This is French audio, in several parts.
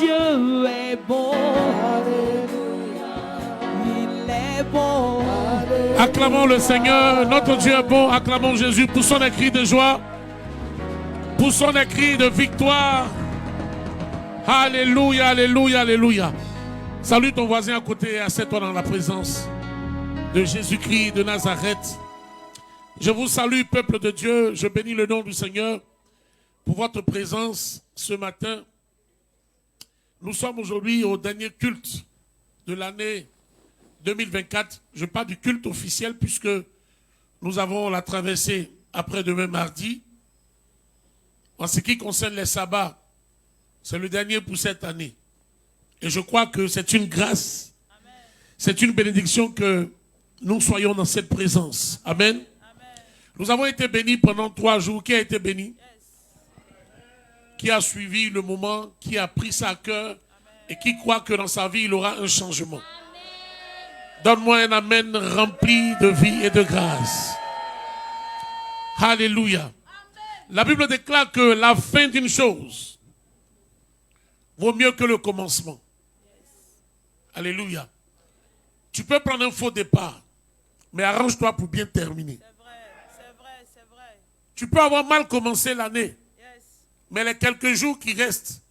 Dieu est bon. Il est bon. Acclamons le Seigneur, notre Dieu est bon. Acclamons Jésus pour son cri de joie, pour son cri de victoire. Alléluia, alléluia, alléluia. Salue ton voisin à côté et assieds-toi dans la présence de Jésus-Christ de Nazareth. Je vous salue, peuple de Dieu. Je bénis le nom du Seigneur pour votre présence ce matin. Nous sommes aujourd'hui au dernier culte de l'année 2024. Je parle du culte officiel puisque nous avons la traversée après-demain mardi. En ce qui concerne les sabbats, c'est le dernier pour cette année. Et je crois que c'est une grâce, c'est une bénédiction que nous soyons dans cette présence. Amen. Amen. Nous avons été bénis pendant 3 jours. Qui a été béni? Qui a suivi le moment, qui a pris ça à cœur et qui croit que dans sa vie, il aura un changement. Donne-moi un amen rempli de vie et de grâce. Alléluia. La Bible déclare que la fin d'une chose vaut mieux que le commencement. Alléluia. Tu peux prendre un faux départ, mais arrange-toi pour bien terminer. C'est vrai, c'est vrai, c'est vrai. Tu peux avoir mal commencé l'année, mais les quelques jours qui restent,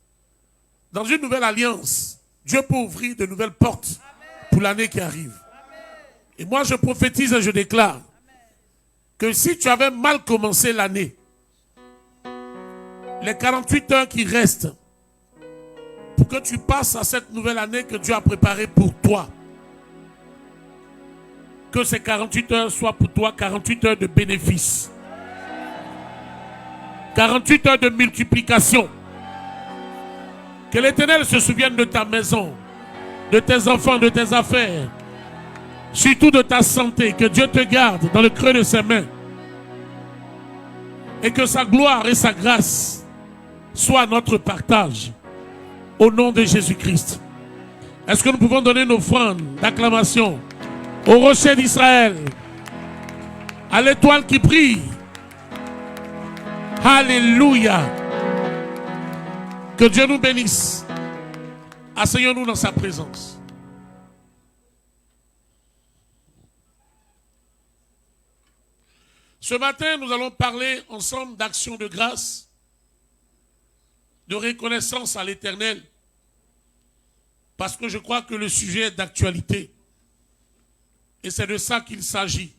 dans une nouvelle alliance, Dieu peut ouvrir de nouvelles portes pour l'année qui arrive. Et moi, je prophétise et je déclare que si tu avais mal commencé l'année, les 48 heures qui restent, pour que tu passes à cette nouvelle année que Dieu a préparée pour toi, que ces 48 heures soient pour toi 48 heures de bénéfice, 48 heures de multiplication. Que l'Éternel se souvienne de ta maison, de tes enfants, de tes affaires, surtout de ta santé. Que Dieu te garde dans le creux de ses mains et que sa gloire et sa grâce soient notre partage au nom de Jésus-Christ. Est-ce que nous pouvons donner nos offrandes d'acclamation au rocher d'Israël, à l'étoile qui brille? Alléluia. Que Dieu nous bénisse. Asseyons-nous dans sa présence. Ce matin, nous allons parler ensemble d'action de grâce, de reconnaissance à l'Éternel, parce que je crois que le sujet est d'actualité. Et c'est de ça qu'il s'agit.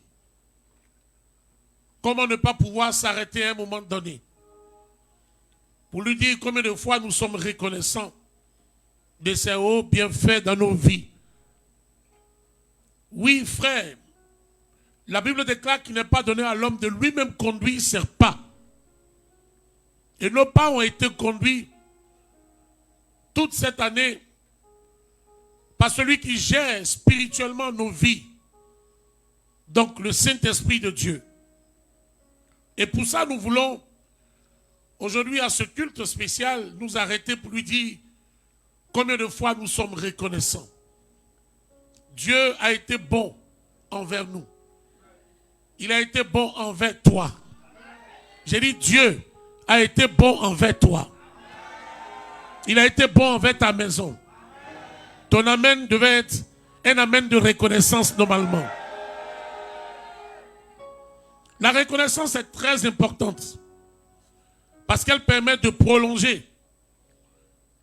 Comment ne pas pouvoir s'arrêter à un moment donné pour lui dire combien de fois nous sommes reconnaissants de ses hauts bienfaits dans nos vies. Oui, frère, la Bible déclare qu'il n'est pas donné à l'homme de lui-même conduire ses pas. Et nos pas ont été conduits toute cette année par celui qui gère spirituellement nos vies. Donc le Saint-Esprit de Dieu. Et pour ça, nous voulons aujourd'hui à ce culte spécial nous arrêter pour lui dire combien de fois nous sommes reconnaissants. Dieu a été bon envers nous. Il a été bon envers toi. J'ai dit Dieu a été bon envers toi. Il a été bon envers ta maison. Ton amen devait être un amen de reconnaissance normalement. La reconnaissance est très importante parce qu'elle permet de prolonger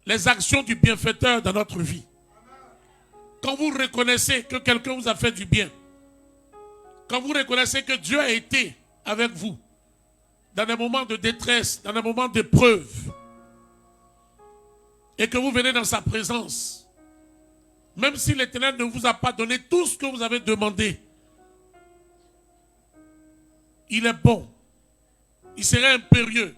les actions du bienfaiteur dans notre vie. Quand vous reconnaissez que quelqu'un vous a fait du bien, quand vous reconnaissez que Dieu a été avec vous dans des moments de détresse, dans des moments d'épreuve, et que vous venez dans sa présence, même si l'Éternel ne vous a pas donné tout ce que vous avez demandé, il est bon. Il serait impérieux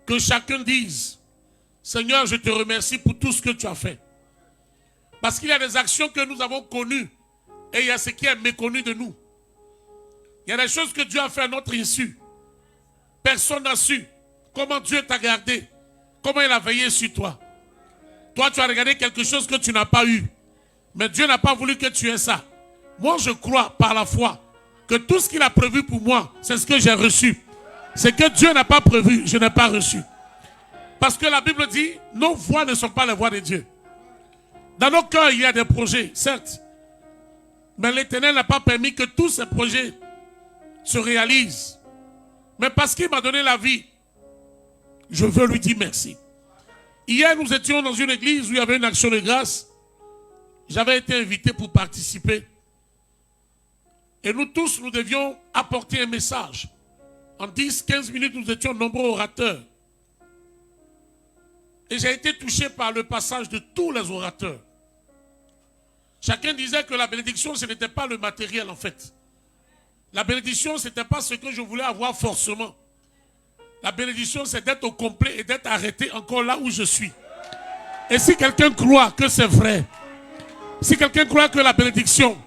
que chacun dise « Seigneur, je te remercie pour tout ce que tu as fait. » Parce qu'il y a des actions que nous avons connues et il y a ce qui est méconnu de nous. Il y a des choses que Dieu a fait à notre insu. Personne n'a su comment Dieu t'a gardé, comment il a veillé sur toi. Toi, tu as regardé quelque chose que tu n'as pas eu. Mais Dieu n'a pas voulu que tu aies ça. Moi, je crois par la foi que tout ce qu'il a prévu pour moi, c'est ce que j'ai reçu. C'est que Dieu n'a pas prévu, je n'ai pas reçu. Parce que la Bible dit, nos voix ne sont pas les voix de Dieu. Dans nos cœurs, il y a des projets, certes. Mais l'Éternel n'a pas permis que tous ces projets se réalisent. Mais parce qu'il m'a donné la vie, je veux lui dire merci. Hier, nous étions dans une église où il y avait une action de grâce. J'avais été invité pour participer. Et nous tous, nous devions apporter un message. En 10-15 minutes, nous étions nombreux orateurs. Et j'ai été touché par le passage de tous les orateurs. Chacun disait que la bénédiction, ce n'était pas le matériel en fait. La bénédiction, ce n'était pas ce que je voulais avoir forcément. La bénédiction, c'est d'être au complet et d'être arrêté encore là où je suis. Et si quelqu'un croit que c'est vrai, si quelqu'un croit que la bénédiction,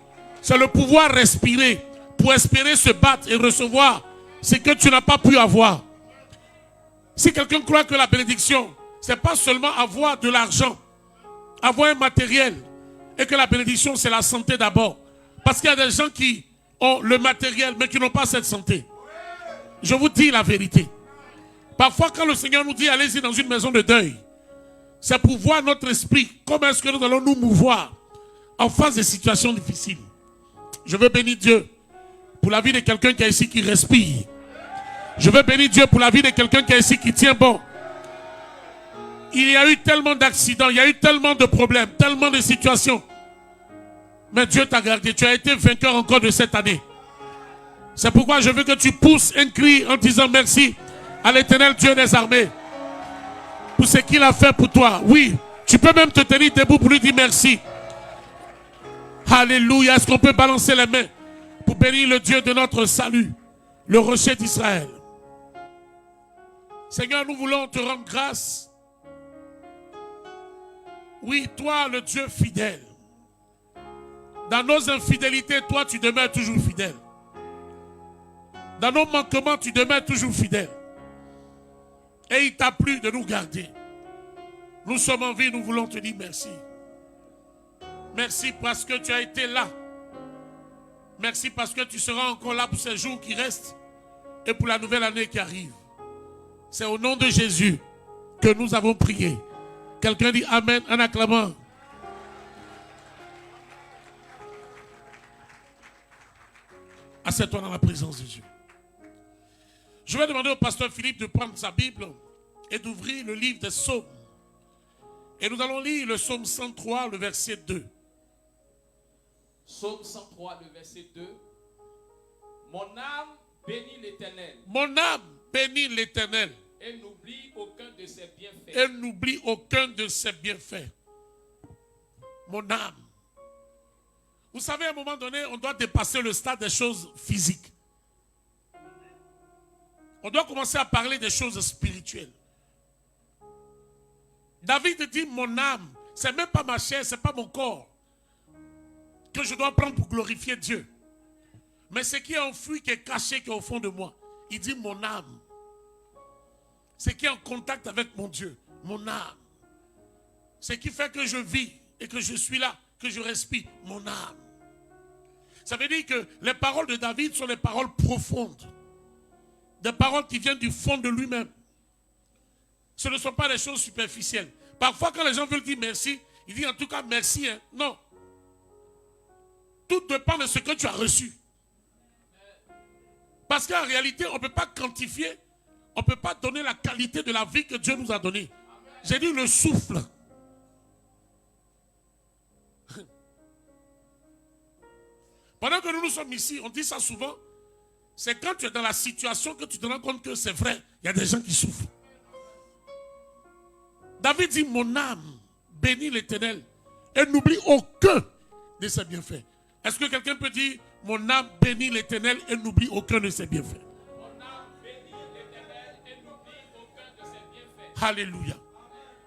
c'est le pouvoir respirer pour espérer se battre et recevoir ce que tu n'as pas pu avoir. Si quelqu'un croit que la bénédiction, c'est pas seulement avoir de l'argent, avoir un matériel, et que la bénédiction, c'est la santé d'abord. Parce qu'il y a des gens qui ont le matériel, mais qui n'ont pas cette santé. Je vous dis la vérité. Parfois, quand le Seigneur nous dit, allez-y dans une maison de deuil, c'est pour voir notre esprit, comment est-ce que nous allons nous mouvoir en face des situations difficiles. Je veux bénir Dieu pour la vie de quelqu'un qui est ici, qui respire. Je veux bénir Dieu pour la vie de quelqu'un qui est ici, qui tient bon. Il y a eu tellement d'accidents, il y a eu tellement de problèmes, tellement de situations. Mais Dieu t'a gardé, tu as été vainqueur encore de cette année. C'est pourquoi je veux que tu pousses un cri en disant merci à l'Éternel Dieu des armées pour ce qu'il a fait pour toi. Oui, tu peux même te tenir debout pour lui dire merci. Alléluia. Est-ce qu'on peut balancer les mains pour bénir le Dieu de notre salut, le rocher d'Israël? Seigneur, nous voulons te rendre grâce. Oui, toi, le Dieu fidèle. Dans nos infidélités, toi, tu demeures toujours fidèle. Dans nos manquements, tu demeures toujours fidèle. Et il t'a plu de nous garder. Nous sommes en vie, nous voulons te dire merci. Merci parce que tu as été là. Merci parce que tu seras encore là pour ces jours qui restent et pour la nouvelle année qui arrive. C'est au nom de Jésus que nous avons prié. Quelqu'un dit Amen en acclamant. Assieds-toi dans la présence de Dieu. Je vais demander au pasteur Philippe de prendre sa Bible et d'ouvrir le livre des psaumes. Et nous allons lire le psaume 103, le verset 2. Psaume 103, le verset 2. Mon âme bénit l'Éternel. Mon âme bénit l'Éternel. Et n'oublie aucun de ses bienfaits. Et n'oublie aucun de ses bienfaits. Mon âme. Vous savez, à un moment donné, on doit dépasser le stade des choses physiques. On doit commencer à parler des choses spirituelles. David dit, mon âme, c'est même pas ma chair, c'est pas mon corps que je dois prendre pour glorifier Dieu. Mais ce qui est enfui, qui est caché, qui est au fond de moi. Il dit, mon âme. Ce qui est en contact avec mon Dieu, mon âme. Ce qui fait que je vis et que je suis là, que je respire, mon âme. Ça veut dire que les paroles de David sont des paroles profondes. Des paroles qui viennent du fond de lui-même. Ce ne sont pas des choses superficielles. Parfois, quand les gens veulent dire merci, ils disent en tout cas merci. Hein. Non. Tout dépend de ce que tu as reçu. Parce qu'en réalité, on ne peut pas quantifier, on ne peut pas donner la qualité de la vie que Dieu nous a donnée. J'ai dit le souffle. Pendant que nous sommes ici, on dit ça souvent, c'est quand tu es dans la situation que tu te rends compte que c'est vrai, il y a des gens qui souffrent. David dit, mon âme bénit l'Éternel et n'oublie aucun de ses bienfaits. Est-ce que quelqu'un peut dire, mon âme bénit l'Éternel et n'oublie aucun de ses bienfaits? Mon âme bénit l'Éternel et n'oublie aucun de ses bienfaits. Alléluia.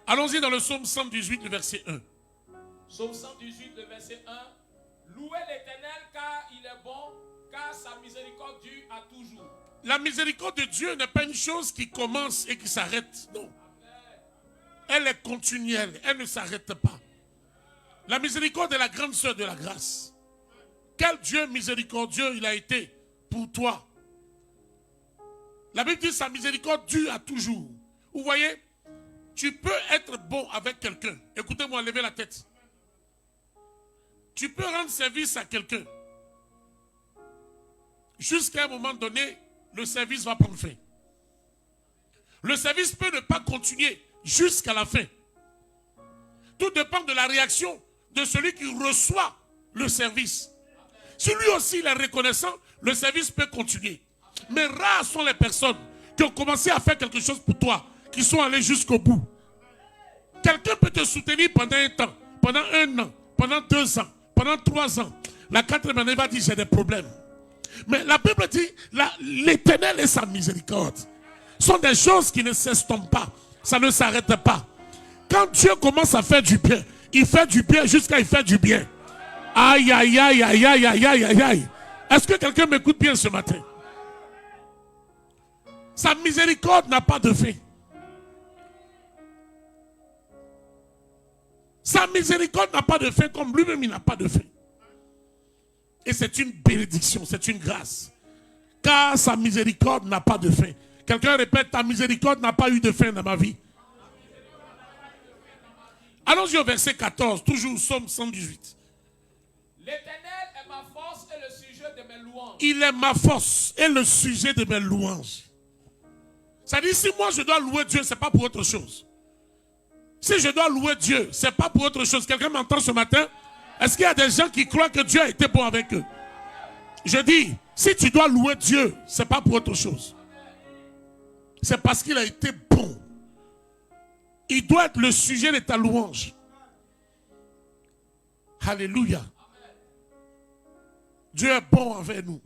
Allons-y dans le psaume 118, le verset 1. Psaume 118, le verset 1. Louez l'Éternel car il est bon, car sa miséricorde dure à toujours. La miséricorde de Dieu n'est pas une chose qui commence et qui s'arrête. Non. Elle est continuelle, elle ne s'arrête pas. La miséricorde est la grande sœur de la grâce. Quel Dieu miséricordieux il a été pour toi. La Bible dit sa miséricorde dure à toujours. Vous voyez, Tu peux être bon avec quelqu'un. Écoutez-moi, levez la tête. Tu peux rendre service à quelqu'un. Jusqu'à un moment donné, le service va prendre fin. Le service peut ne pas continuer jusqu'à la fin. Tout dépend de la réaction de celui qui reçoit le service. Si lui aussi il est reconnaissant, le service peut continuer. Mais rares sont les personnes qui ont commencé à faire quelque chose pour toi, qui sont allés jusqu'au bout. Quelqu'un peut te soutenir pendant un temps, pendant 1 an, pendant 2 ans, pendant 3 ans. La 4e année va dire j'ai des problèmes. Mais la Bible dit l'Éternel et sa miséricorde sont des choses qui ne s'estompent pas. Ça ne s'arrête pas. Quand Dieu commence à faire du bien, il fait du bien jusqu'à il fait du bien. Aïe, aïe, aïe, aïe, aïe, aïe, aïe, aïe, aïe. Est-ce que quelqu'un m'écoute bien ce matin? Sa miséricorde n'a pas de fin. Sa miséricorde n'a pas de fin comme lui-même il n'a pas de fin. Et c'est une bénédiction, c'est une grâce. Car sa miséricorde n'a pas de fin. Quelqu'un répète, ta miséricorde n'a pas eu de fin dans ma vie. Allons-y au verset 14, toujours Psaume 118. L'Éternel est ma force et le sujet de mes louanges. Il est ma force et le sujet de mes louanges. Ça dit, si moi je dois louer Dieu, ce n'est pas pour autre chose. Si je dois louer Dieu, ce n'est pas pour autre chose. Quelqu'un m'entend ce matin? Est-ce qu'il y a des gens qui croient que Dieu a été bon avec eux? Je dis, si tu dois louer Dieu, ce n'est pas pour autre chose. C'est parce qu'il a été bon. Il doit être le sujet de ta louange. Alléluia. Dieu est bon envers nous.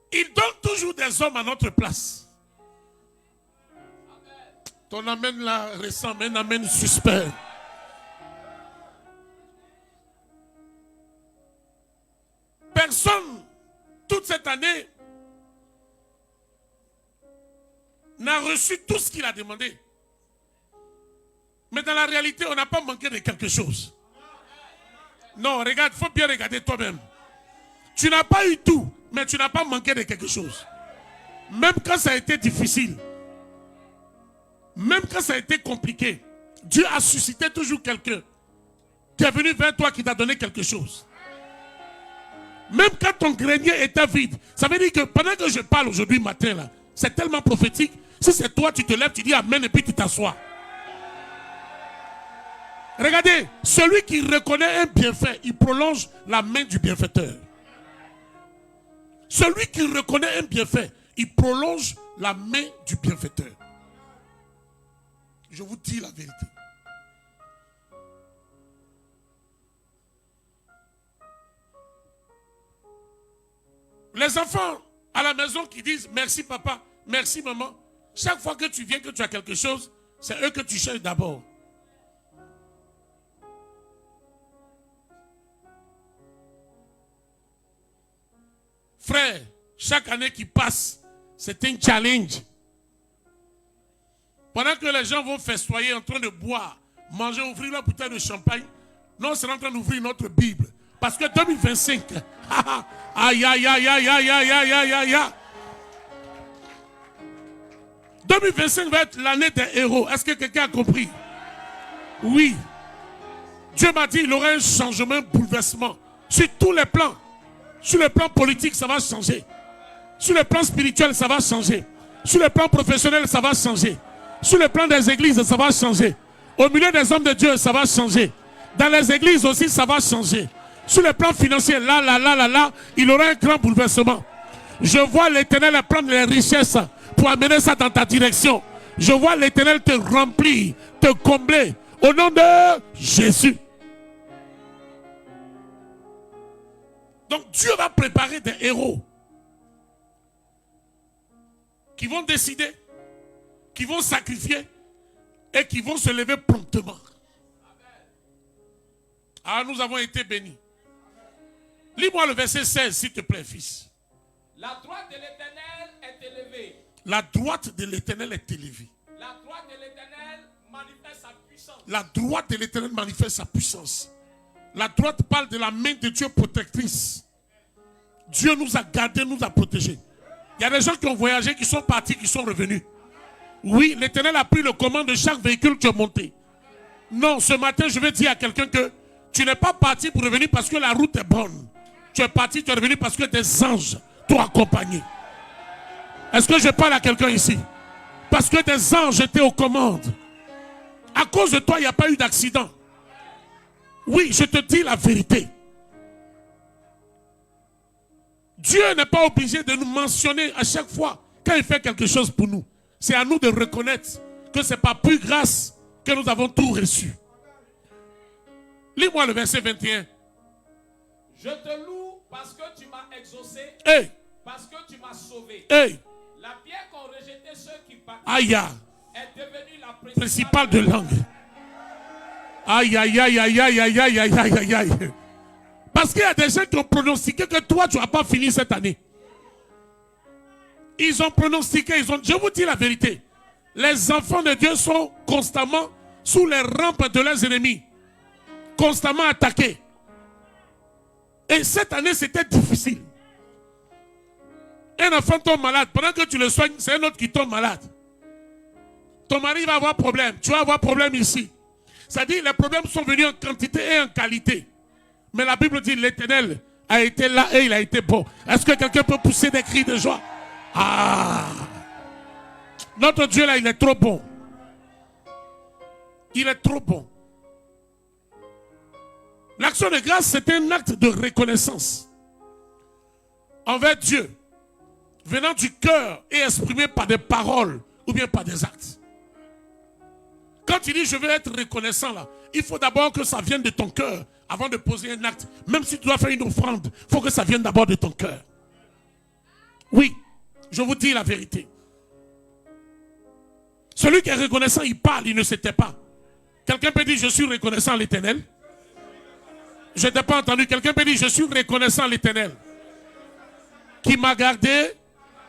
Il donne toujours des hommes à notre place. Ton amen là ressemble à un amen suspect. Personne, toute cette année, n'a reçu tout ce qu'il a demandé. Mais dans la réalité, on n'a pas manqué de quelque chose. Non, regarde, il faut bien regarder toi-même. Tu n'as pas eu tout, mais tu n'as pas manqué de quelque chose. Même quand ça a été difficile, même quand ça a été compliqué, Dieu a suscité toujours quelqu'un qui est venu vers toi, qui t'a donné quelque chose. Même quand ton grenier était vide, ça veut dire que pendant que je parle aujourd'hui matin, là, c'est tellement prophétique. Si c'est toi, tu te lèves, tu dis amen et puis tu t'assois. Regardez, celui qui reconnaît un bienfait, il prolonge la main du bienfaiteur. Celui qui reconnaît un bienfait, il prolonge la main du bienfaiteur. Je vous dis la vérité. Les enfants à la maison qui disent merci papa, merci maman. Chaque fois que tu viens, que tu as quelque chose, c'est eux que tu cherches d'abord. Frère, chaque année qui passe, c'est un challenge. Pendant que les gens vont festoyer en train de boire, manger, ouvrir la bouteille de champagne, nous sommes en train d'ouvrir notre Bible. Parce que 2025, aïe, aïe, aïe, aïe, aïe, aïe, aïe, aïe, aïe, aïe. 2025 va être l'année des héros. Est-ce que quelqu'un a compris? Oui. Dieu m'a dit qu'il y aura un changement, un bouleversement. Sur tous les plans. Sur le plan politique, ça va changer. Sur le plan spirituel, ça va changer. Sur le plan professionnel, ça va changer. Sur le plan des églises, ça va changer. Au milieu des hommes de Dieu, ça va changer. Dans les églises aussi, ça va changer. Sur le plan financier, là, il y aura un grand bouleversement. Je vois l'Éternel prendre les richesses pour amener ça dans ta direction. Je vois l'Éternel te remplir, te combler. Au nom de Jésus. Donc Dieu va préparer des héros qui vont décider, qui vont sacrifier et qui vont se lever promptement. Ah, nous avons été bénis. Lis-moi le verset 16, s'il te plaît, fils. La droite de l'Éternel est élevée. La droite de l'Éternel est élevée. La droite de l'Éternel manifeste sa puissance. La droite de l'Éternel manifeste sa puissance. La droite parle de la main de Dieu protectrice. Dieu nous a gardés, nous a protégés. Il y a des gens qui ont voyagé, qui sont partis, qui sont revenus. Oui, l'Éternel a pris le commande de chaque véhicule que tu as monté. Non, ce matin, je vais dire à quelqu'un que tu n'es pas parti pour revenir parce que la route est bonne. Tu es parti, tu es revenu parce que des anges t'ont accompagné. Est-ce que je parle à quelqu'un ici? Parce que des anges étaient aux commandes. À cause de toi, il n'y a pas eu d'accident. Oui, je te dis la vérité. Dieu n'est pas obligé de nous mentionner à chaque fois quand il fait quelque chose pour nous. C'est à nous de reconnaître que ce n'est pas plus grâce que nous avons tout reçu. Lis-moi le verset 21. Je te loue parce que tu m'as exaucé, Hey, parce que tu m'as sauvé. hey, La pierre qu'ont rejeté ceux qui partent aïe, est devenue la principal de langue. Aïe, aïe, aïe, aïe, aïe, aïe, aïe, aïe, aïe, aïe, aïe. Parce qu'il y a des gens qui ont pronostiqué que toi, tu n'as pas fini cette année. Ils ont pronostiqué, je vous dis la vérité. Les enfants de Dieu sont constamment sous les rampes de leurs ennemis. Constamment attaqués. Et cette année, c'était difficile. Un enfant tombe malade. Pendant que tu le soignes, c'est un autre qui tombe malade. Ton mari va avoir problème. Tu vas avoir problème ici. C'est-à-dire, les problèmes sont venus en quantité et en qualité. Mais la Bible dit, l'Éternel a été là et il a été bon. Est-ce que quelqu'un peut pousser des cris de joie? Ah! Notre Dieu là, il est trop bon. Il est trop bon. L'action de grâce, c'est un acte de reconnaissance envers Dieu, venant du cœur et exprimé par des paroles ou bien par des actes. Quand tu dis je veux être reconnaissant là, il faut d'abord que ça vienne de ton cœur avant de poser un acte. Même si tu dois faire une offrande, il faut que ça vienne d'abord de ton cœur. Oui, je vous dis la vérité. Celui qui est reconnaissant, il parle, il ne se tait pas. Quelqu'un peut dire je suis reconnaissant à l'Éternel. Je n'ai pas entendu. Quelqu'un peut dire je suis reconnaissant à l'Éternel. Qui m'a gardé,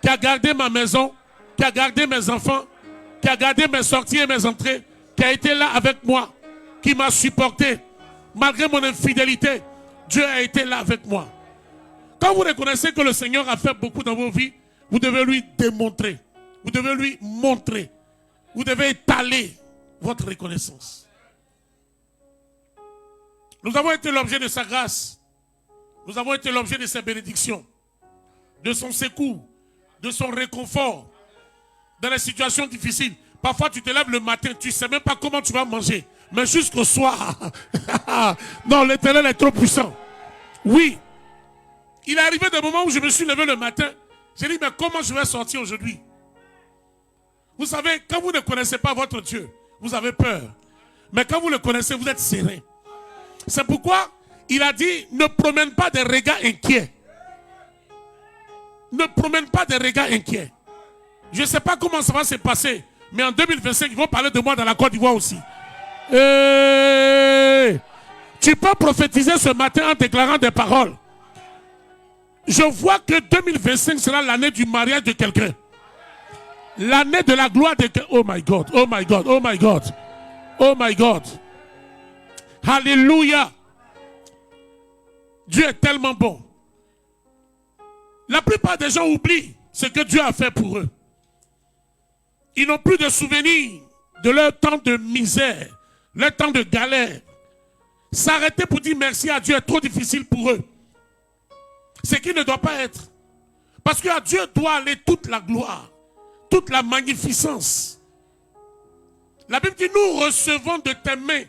qui a gardé ma maison, qui a gardé mes enfants, qui a gardé mes sorties et mes entrées, qui a été là avec moi, qui m'a supporté. Malgré mon infidélité, Dieu a été là avec moi. Quand vous reconnaissez que le Seigneur a fait beaucoup dans vos vies, vous devez lui démontrer. Vous devez lui montrer. Vous devez étaler votre reconnaissance. Nous avons été l'objet de sa grâce. Nous avons été l'objet de ses bénédictions, de son secours, de son réconfort dans les situations difficiles. Parfois, tu te lèves le matin, tu ne sais même pas comment tu vas manger. Mais jusqu'au soir, non, l'Éternel est trop puissant. Oui. Il est arrivé des moments où je me suis levé le matin. J'ai dit, mais comment je vais sortir aujourd'hui? Vous savez, quand vous ne connaissez pas votre Dieu, vous avez peur. Mais quand vous le connaissez, vous êtes serein. C'est pourquoi il a dit, ne promène pas des regards inquiets. Ne promène pas des regards inquiets. Je ne sais pas comment ça va se passer, mais en 2025, ils vont parler de moi dans la Côte d'Ivoire aussi. Tu peux prophétiser ce matin en déclarant des paroles. Je vois que 2025 sera l'année du mariage de quelqu'un. L'année de la gloire de quelqu'un. Oh my God, oh my God, oh my God. Oh my God. Alléluia. Dieu est tellement bon. La plupart des gens oublient ce que Dieu a fait pour eux. Ils n'ont plus de souvenirs de leur temps de misère, leur temps de galère. S'arrêter pour dire merci à Dieu est trop difficile pour eux. Ce qui ne doit pas être. Parce qu'à Dieu doit aller toute la gloire, toute la magnificence. La Bible dit, nous recevons de tes mains,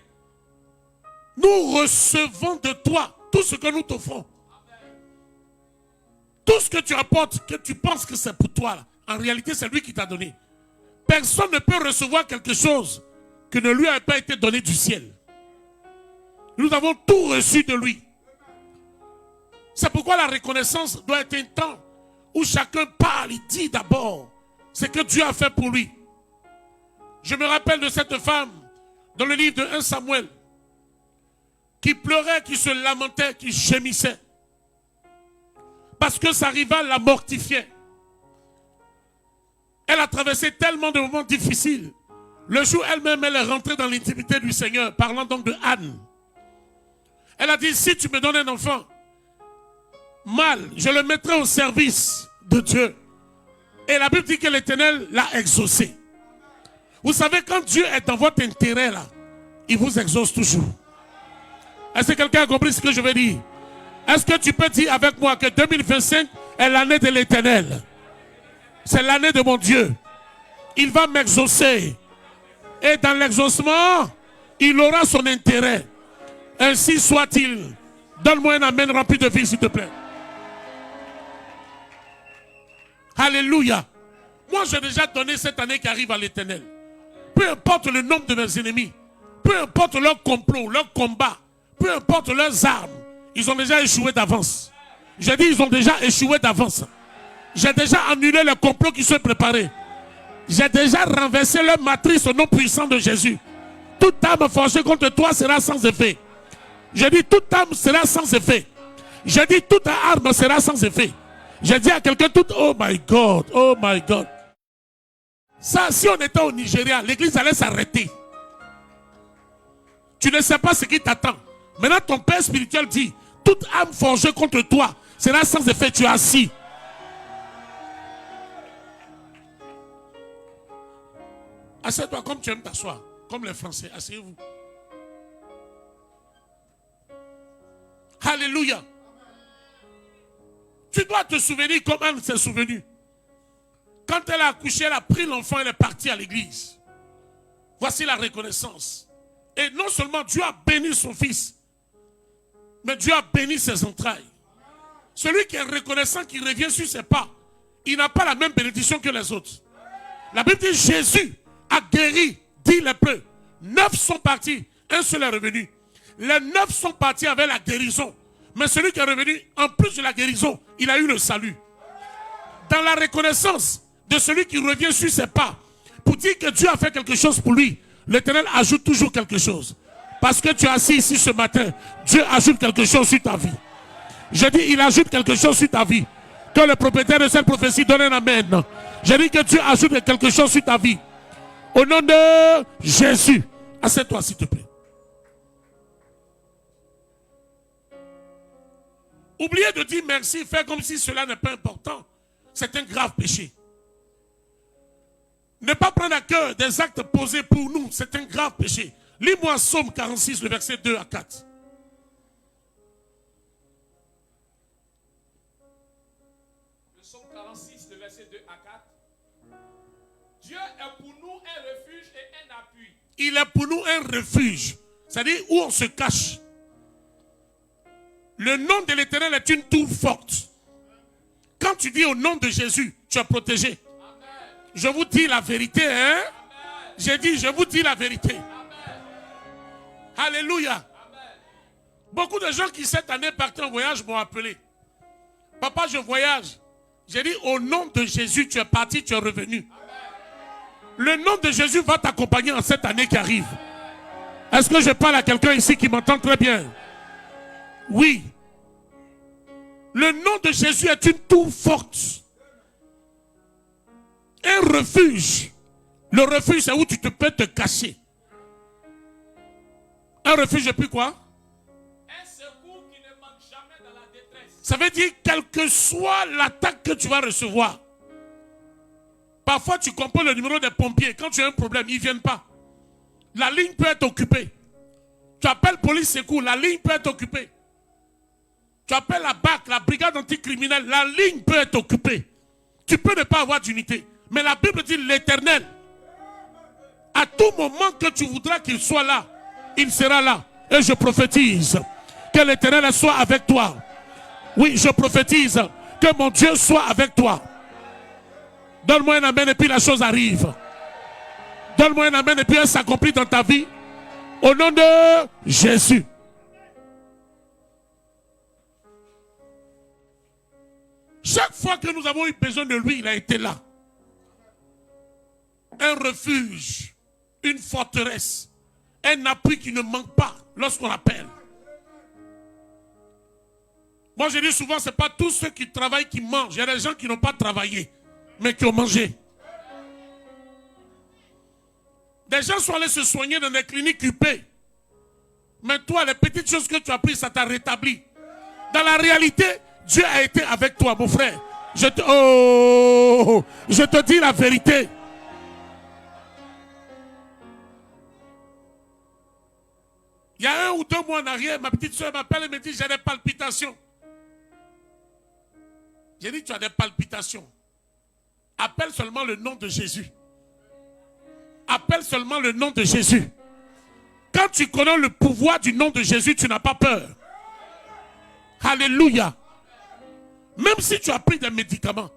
nous recevons de toi tout ce que nous t'offrons. Tout ce que tu apportes, que tu penses que c'est pour toi, là, en réalité c'est lui qui t'a donné. Personne ne peut recevoir quelque chose que ne lui a pas été donné du ciel. Nous avons tout reçu de lui. C'est pourquoi la reconnaissance doit être un temps où chacun parle, il dit d'abord ce que Dieu a fait pour lui. Je me rappelle de cette femme dans le livre de 1 Samuel qui pleurait, qui se lamentait, qui gémissait. Parce que sa rivale la mortifiait. Elle a traversé tellement de moments difficiles. Le jour elle-même, elle est rentrée dans l'intimité du Seigneur, parlant donc de Anne. Elle a dit, si tu me donnes un enfant, mal, je le mettrai au service de Dieu. Et la Bible dit que l'Éternel l'a exaucé. Vous savez, quand Dieu est dans votre intérêt, là, il vous exauce toujours. Est-ce que quelqu'un a compris ce que je veux dire? Est-ce que tu peux dire avec moi que 2025 est l'année de l'Éternel? C'est l'année de mon Dieu. Il va m'exaucer. Et dans l'exaucement, il aura son intérêt. Ainsi soit-il. Donne-moi un amen rempli de vie, s'il te plaît. Alléluia. Moi, j'ai déjà donné cette année qui arrive à l'Éternel. Peu importe le nombre de mes ennemis, peu importe leur complot, leur combat, peu importe leurs armes, ils ont déjà échoué d'avance. J'ai dit, ils ont déjà échoué d'avance. J'ai déjà annulé le complot qui se préparait. J'ai déjà renversé leur matrice au nom puissant de Jésus. Toute âme forgée contre toi sera sans effet. J'ai dit, toute âme sera sans effet. J'ai dit, toute arme sera sans effet. J'ai dit à quelqu'un, oh my God, oh my God. Ça, si on était au Nigeria, l'église allait s'arrêter. Tu ne sais pas ce qui t'attend. Maintenant, ton père spirituel dit, toute âme forgée contre toi sera sans effet. Tu es assis. Assieds-toi comme tu aimes t'asseoir, comme les Français. Asseyez-vous. Alléluia. Tu dois te souvenir comme Anne s'est souvenue. Quand elle a accouché, elle a pris l'enfant, elle est partie à l'église. Voici la reconnaissance. Et non seulement Dieu a béni son fils, mais Dieu a béni ses entrailles. Celui qui est reconnaissant, qui revient sur ses pas, il n'a pas la même bénédiction que les autres. La Bible dit Jésus a guéri 10 lépreux. 9 sont partis, un seul est revenu. Les 9 sont partis avec la guérison. Mais celui qui est revenu, en plus de la guérison, il a eu le salut. Dans la reconnaissance de celui qui revient sur ses pas, pour dire que Dieu a fait quelque chose pour lui, l'Éternel ajoute toujours quelque chose. Parce que tu es assis ici ce matin, Dieu ajoute quelque chose sur ta vie. Je dis, il ajoute quelque chose sur ta vie. Que le propriétaire de cette prophétie donne un amen. Je dis que Dieu ajoute quelque chose sur ta vie. Au nom de Jésus. Assieds-toi s'il te plaît. Oubliez de dire merci, faire comme si cela n'est pas important. C'est un grave péché. Ne pas prendre à cœur des actes posés pour nous, c'est un grave péché. Lis-moi Psaume 46, le verset 2 à 4. Le Psaume 46, le verset 2 à 4. Dieu est pour nous un refuge et un appui. Il est pour nous un refuge, c'est-à-dire où on se cache. Le nom de l'Éternel est une tour forte. Quand tu dis au nom de Jésus, tu es protégé. Amen. Je vous dis la vérité, hein? J'ai dit, je vous dis la vérité. Amen. Alléluia. Amen. Beaucoup de gens qui cette année partent en voyage m'ont appelé. Papa, je voyage. J'ai dit, au nom de Jésus, tu es parti, tu es revenu. Amen. Le nom de Jésus va t'accompagner en cette année qui arrive. Est-ce que je parle à quelqu'un ici qui m'entend très bien? Oui. Le nom de Jésus est une tour forte. Un refuge. Le refuge, c'est où tu peux te cacher. Un refuge, et puis quoi? Un secours qui ne manque jamais dans la détresse. Ça veut dire, quelle que soit l'attaque que tu vas recevoir. Parfois, tu composes le numéro des pompiers. Quand tu as un problème, ils ne viennent pas. La ligne peut être occupée. Tu appelles police secours, la ligne peut être occupée. Tu appelles la BAC, la brigade anticriminelle, la ligne peut être occupée. Tu peux ne pas avoir d'unité. Mais la Bible dit l'Éternel, à tout moment que tu voudras qu'il soit là, il sera là. Et je prophétise que l'Éternel soit avec toi. Oui, je prophétise que mon Dieu soit avec toi. Donne-moi un amen et puis la chose arrive. Donne-moi un amen et puis elle s'accomplit dans ta vie. Au nom de Jésus. Chaque fois que nous avons eu besoin de lui, il a été là. Un refuge, une forteresse, un appui qui ne manque pas lorsqu'on appelle. Moi je dis souvent, ce n'est pas tous ceux qui travaillent qui mangent. Il y a des gens qui n'ont pas travaillé, mais qui ont mangé. Des gens sont allés se soigner dans des cliniques huppées. Mais toi, les petites choses que tu as prises, ça t'a rétabli. Dans la réalité, Dieu a été avec toi, mon frère. Je te dis la vérité. Il y a 1 ou 2 mois en arrière, ma petite soeur m'appelle et me dit j'ai des palpitations. J'ai dit tu as des palpitations. Appelle seulement le nom de Jésus. Appelle seulement le nom de Jésus. Quand tu connais le pouvoir du nom de Jésus, tu n'as pas peur. Alléluia. Même si tu as pris des médicaments,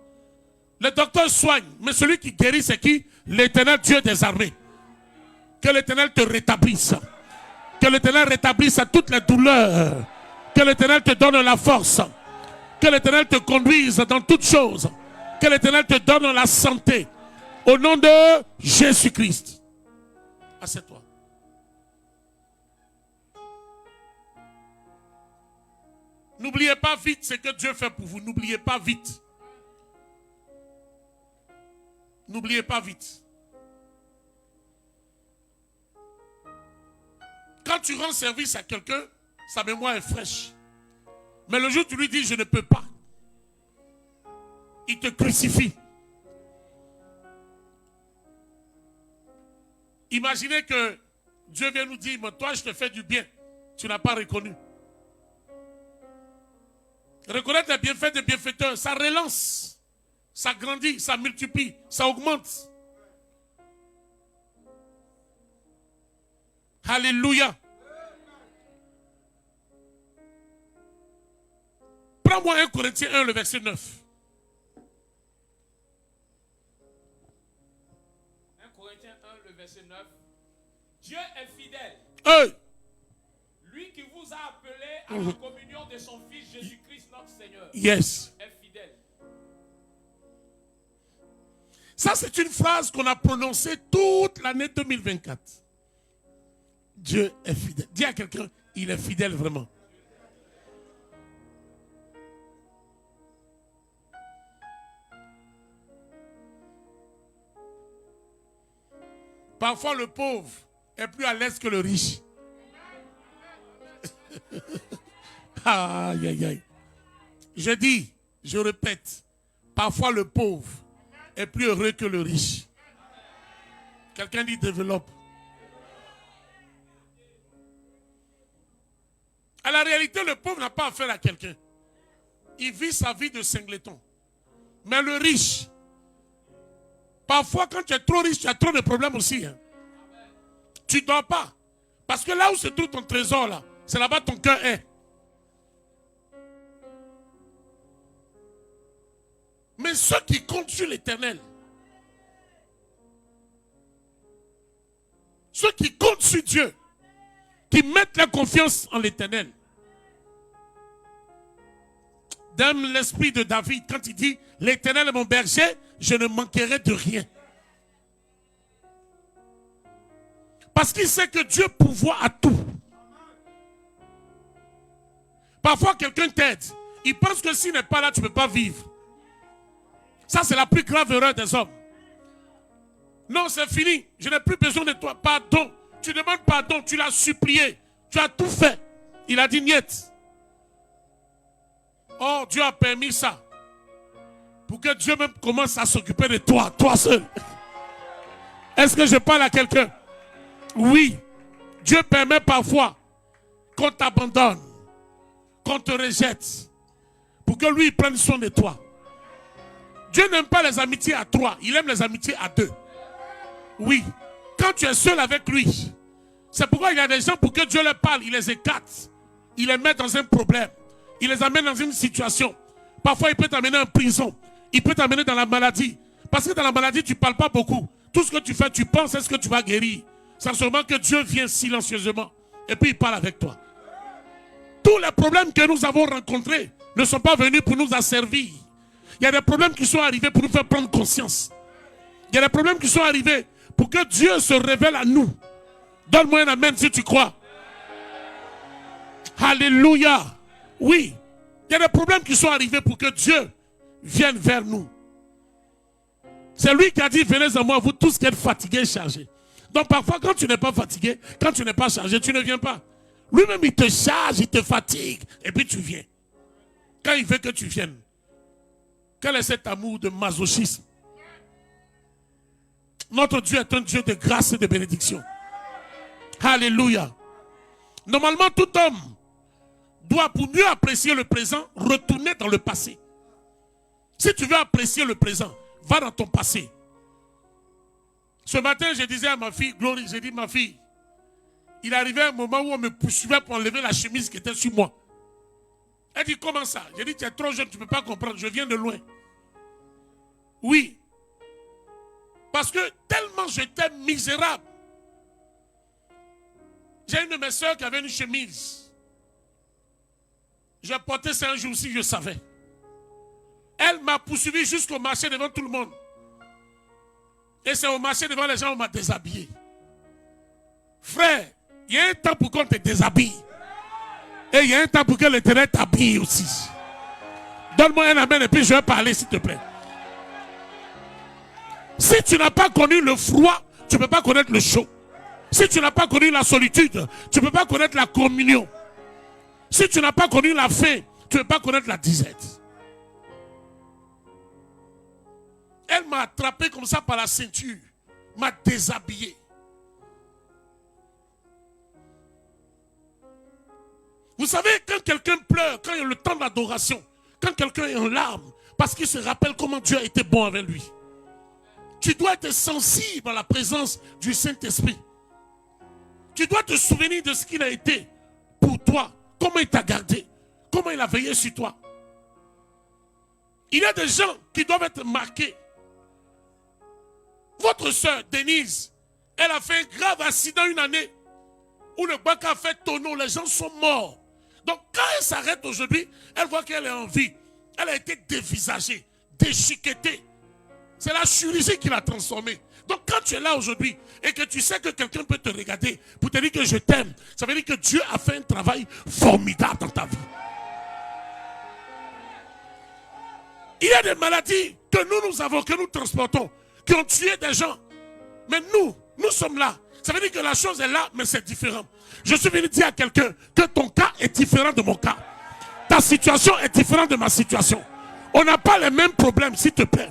le docteur soigne, mais celui qui guérit, c'est qui? L'Éternel Dieu des armées. Que l'Éternel te rétablisse. Que l'Éternel rétablisse toutes les douleurs. Que l'Éternel te donne la force. Que l'Éternel te conduise dans toutes choses. Que l'Éternel te donne la santé. Au nom de Jésus-Christ. Assieds-toi. N'oubliez pas vite ce que Dieu fait pour vous. N'oubliez pas vite. N'oubliez pas vite. Quand tu rends service à quelqu'un, sa mémoire est fraîche. Mais le jour où tu lui dis je ne peux pas, il te crucifie. Imaginez que Dieu vient nous dire, mais toi je te fais du bien. Tu n'as pas reconnu. Reconnaître les bienfaits des bienfaiteurs, ça relance, ça grandit, ça multiplie, ça augmente. Alléluia. Prends-moi 1 Corinthiens 1, le verset 9. 1 Corinthiens 1, le verset 9. Dieu est fidèle. Hey. Lui qui vous a appelé à la communion de son Fils Jésus-Christ notre Seigneur. Yes. Est fidèle. Ça, c'est une phrase qu'on a prononcée toute l'année 2024. Dieu est fidèle. Dis à quelqu'un, il est fidèle vraiment. Parfois, le pauvre est plus à l'aise que le riche. Aïe, aïe, aïe. Je dis, je répète, parfois le pauvre est plus heureux que le riche. Quelqu'un dit développe. À la réalité, le pauvre n'a pas affaire à quelqu'un. Il vit sa vie de singleton. Mais le riche, parfois quand tu es trop riche, tu as trop de problèmes aussi. Hein. Tu ne dors pas. Parce que là où se trouve ton trésor, là, c'est là-bas ton cœur est. Mais ceux qui comptent sur l'Éternel, ceux qui comptent sur Dieu, qui mettent leur confiance en l'Éternel. Dans l'esprit de David, quand il dit « L'Éternel est mon berger, je ne manquerai de rien. » Parce qu'il sait que Dieu pourvoit à tout. Parfois, quelqu'un t'aide. Il pense que s'il n'est pas là, tu ne peux pas vivre. Ça, c'est la plus grave erreur des hommes. Non, c'est fini. Je n'ai plus besoin de toi. Pardon. Tu demandes pardon. Tu l'as supplié. Tu as tout fait. Il a dit niet. Oh, Dieu a permis ça. Pour que Dieu même commence à s'occuper de toi. Toi seul. Est-ce que je parle à quelqu'un? Oui. Dieu permet parfois qu'on t'abandonne. Qu'on te rejette. Pour que lui prenne soin de toi. Dieu n'aime pas les amitiés à 3. Il aime les amitiés à 2. Oui. Quand tu es seul avec lui, c'est pourquoi il y a des gens pour que Dieu leur parle, il les écarte. Il les met dans un problème. Il les amène dans une situation. Parfois, il peut t'amener en prison. Il peut t'amener dans la maladie. Parce que dans la maladie, tu ne parles pas beaucoup. Tout ce que tu fais, tu penses, est-ce que tu vas guérir? C'est seulement que Dieu vient silencieusement. Et puis, il parle avec toi. Tous les problèmes que nous avons rencontrés ne sont pas venus pour nous asservir. Il y a des problèmes qui sont arrivés pour nous faire prendre conscience. Il y a des problèmes qui sont arrivés pour que Dieu se révèle à nous. Donne-moi un amen si tu crois. Alléluia. Oui. Il y a des problèmes qui sont arrivés pour que Dieu vienne vers nous. C'est lui qui a dit, venez à moi, vous tous qui êtes fatigués et chargés. Donc parfois, quand tu n'es pas fatigué, quand tu n'es pas chargé, tu ne viens pas. Lui-même, il te charge, il te fatigue, et puis tu viens. Quand il veut que tu viennes. Quel est cet amour de masochisme? Notre Dieu est un Dieu de grâce et de bénédiction. Alléluia. Normalement, tout homme doit, pour mieux apprécier le présent, retourner dans le passé. Si tu veux apprécier le présent, va dans ton passé. Ce matin, je disais à ma fille, Glory, j'ai dit, ma fille, il arrivait un moment où on me poursuivait pour enlever la chemise qui était sur moi. Elle dit, comment ça? J'ai dit, tu es trop jeune, tu ne peux pas comprendre, je viens de loin. Oui. Parce que tellement j'étais misérable. J'ai une de mes soeurs qui avait une chemise. J'ai porté ça un jour-ci, je savais. Elle m'a poursuivi jusqu'au marché devant tout le monde. Et c'est au marché devant les gens où on m'a déshabillé. Frère, il y a un temps pour qu'on te déshabille. Et il y a un temps pour que l'Éternel t'habille aussi. Donne-moi un amen et puis je vais parler s'il te plaît. Si tu n'as pas connu le froid, tu ne peux pas connaître le chaud. Si tu n'as pas connu la solitude, tu ne peux pas connaître la communion. Si tu n'as pas connu la faim, tu ne peux pas connaître la disette. Elle m'a attrapé comme ça par la ceinture, m'a déshabillé. Vous savez, quand quelqu'un pleure, quand il y a le temps d'adoration, quand quelqu'un est en larmes, parce qu'il se rappelle comment Dieu a été bon avec lui. Tu dois être sensible à la présence du Saint-Esprit. Tu dois te souvenir de ce qu'il a été pour toi, comment il t'a gardé, comment il a veillé sur toi. Il y a des gens qui doivent être marqués. Votre soeur, Denise, elle a fait un grave accident une année où le bac a fait tonneau, les gens sont morts. Donc quand elle s'arrête aujourd'hui, elle voit qu'elle est en vie. Elle a été dévisagée, déchiquetée. C'est la chirurgie qui l'a transformée. Donc quand tu es là aujourd'hui et que tu sais que quelqu'un peut te regarder pour te dire que je t'aime, ça veut dire que Dieu a fait un travail formidable dans ta vie. Il y a des maladies que nous avons, que nous transportons, qui ont tué des gens. Mais nous sommes là. Ça veut dire que la chose est là, mais c'est différent. Je suis venu dire à quelqu'un que ton cas est différent de mon cas. Ta situation est différente de ma situation. On n'a pas les mêmes problèmes, s'il te plaît.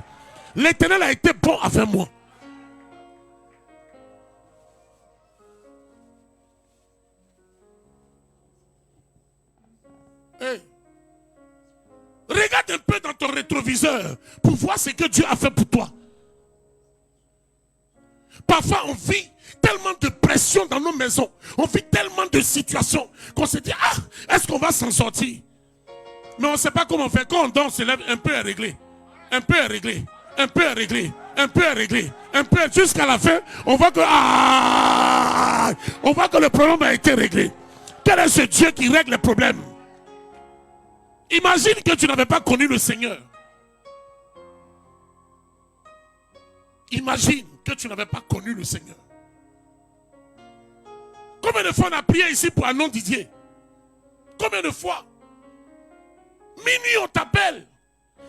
L'Éternel a été bon avec moi. Hey. Regarde un peu dans ton rétroviseur pour voir ce que Dieu a fait pour toi. Parfois on vit tellement de pression dans nos maisons, on vit tellement de situations qu'on se dit, ah, est-ce qu'on va s'en sortir? Mais on ne sait pas comment faire. Quand on dort, on se lève, un peu à régler, un peu à régler, un peu à régler, un peu à régler, un peu jusqu'à la fin, on voit que le problème a été réglé. Quel est ce Dieu qui règle les problèmes? Imagine que tu n'avais pas connu le Seigneur. Imagine que tu n'avais pas connu le Seigneur. Combien de fois on a prié ici pour un nom Didier? Combien de fois? Minuit on t'appelle.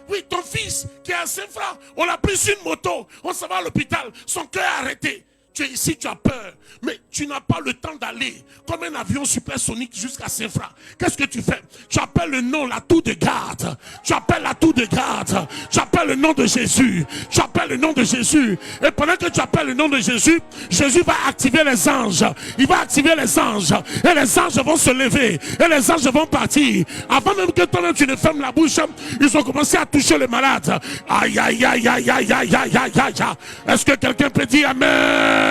Oui, ton fils qui est à Saint-Franc, on l'a pris sur une moto, on s'en va à l'hôpital, son cœur est arrêté. Tu es ici, tu as peur, mais tu n'as pas le temps d'aller comme un avion supersonique jusqu'à Saint-Franc. Qu'est-ce que tu fais? Tu appelles le nom, la tour de garde. Tu appelles la tour de garde. Tu appelles le nom de Jésus. Tu appelles le nom de Jésus. Et pendant que tu appelles le nom de Jésus, Jésus va activer les anges. Il va activer les anges. Et les anges vont se lever. Et les anges vont partir. Avant même que toi-même tu ne fermes la bouche, ils ont commencé à toucher le malade. Aïe, aïe, aïe, aïe, aïe, aïe, aïe, aïe, aïe. Est-ce que quelqu'un peut dire Amen?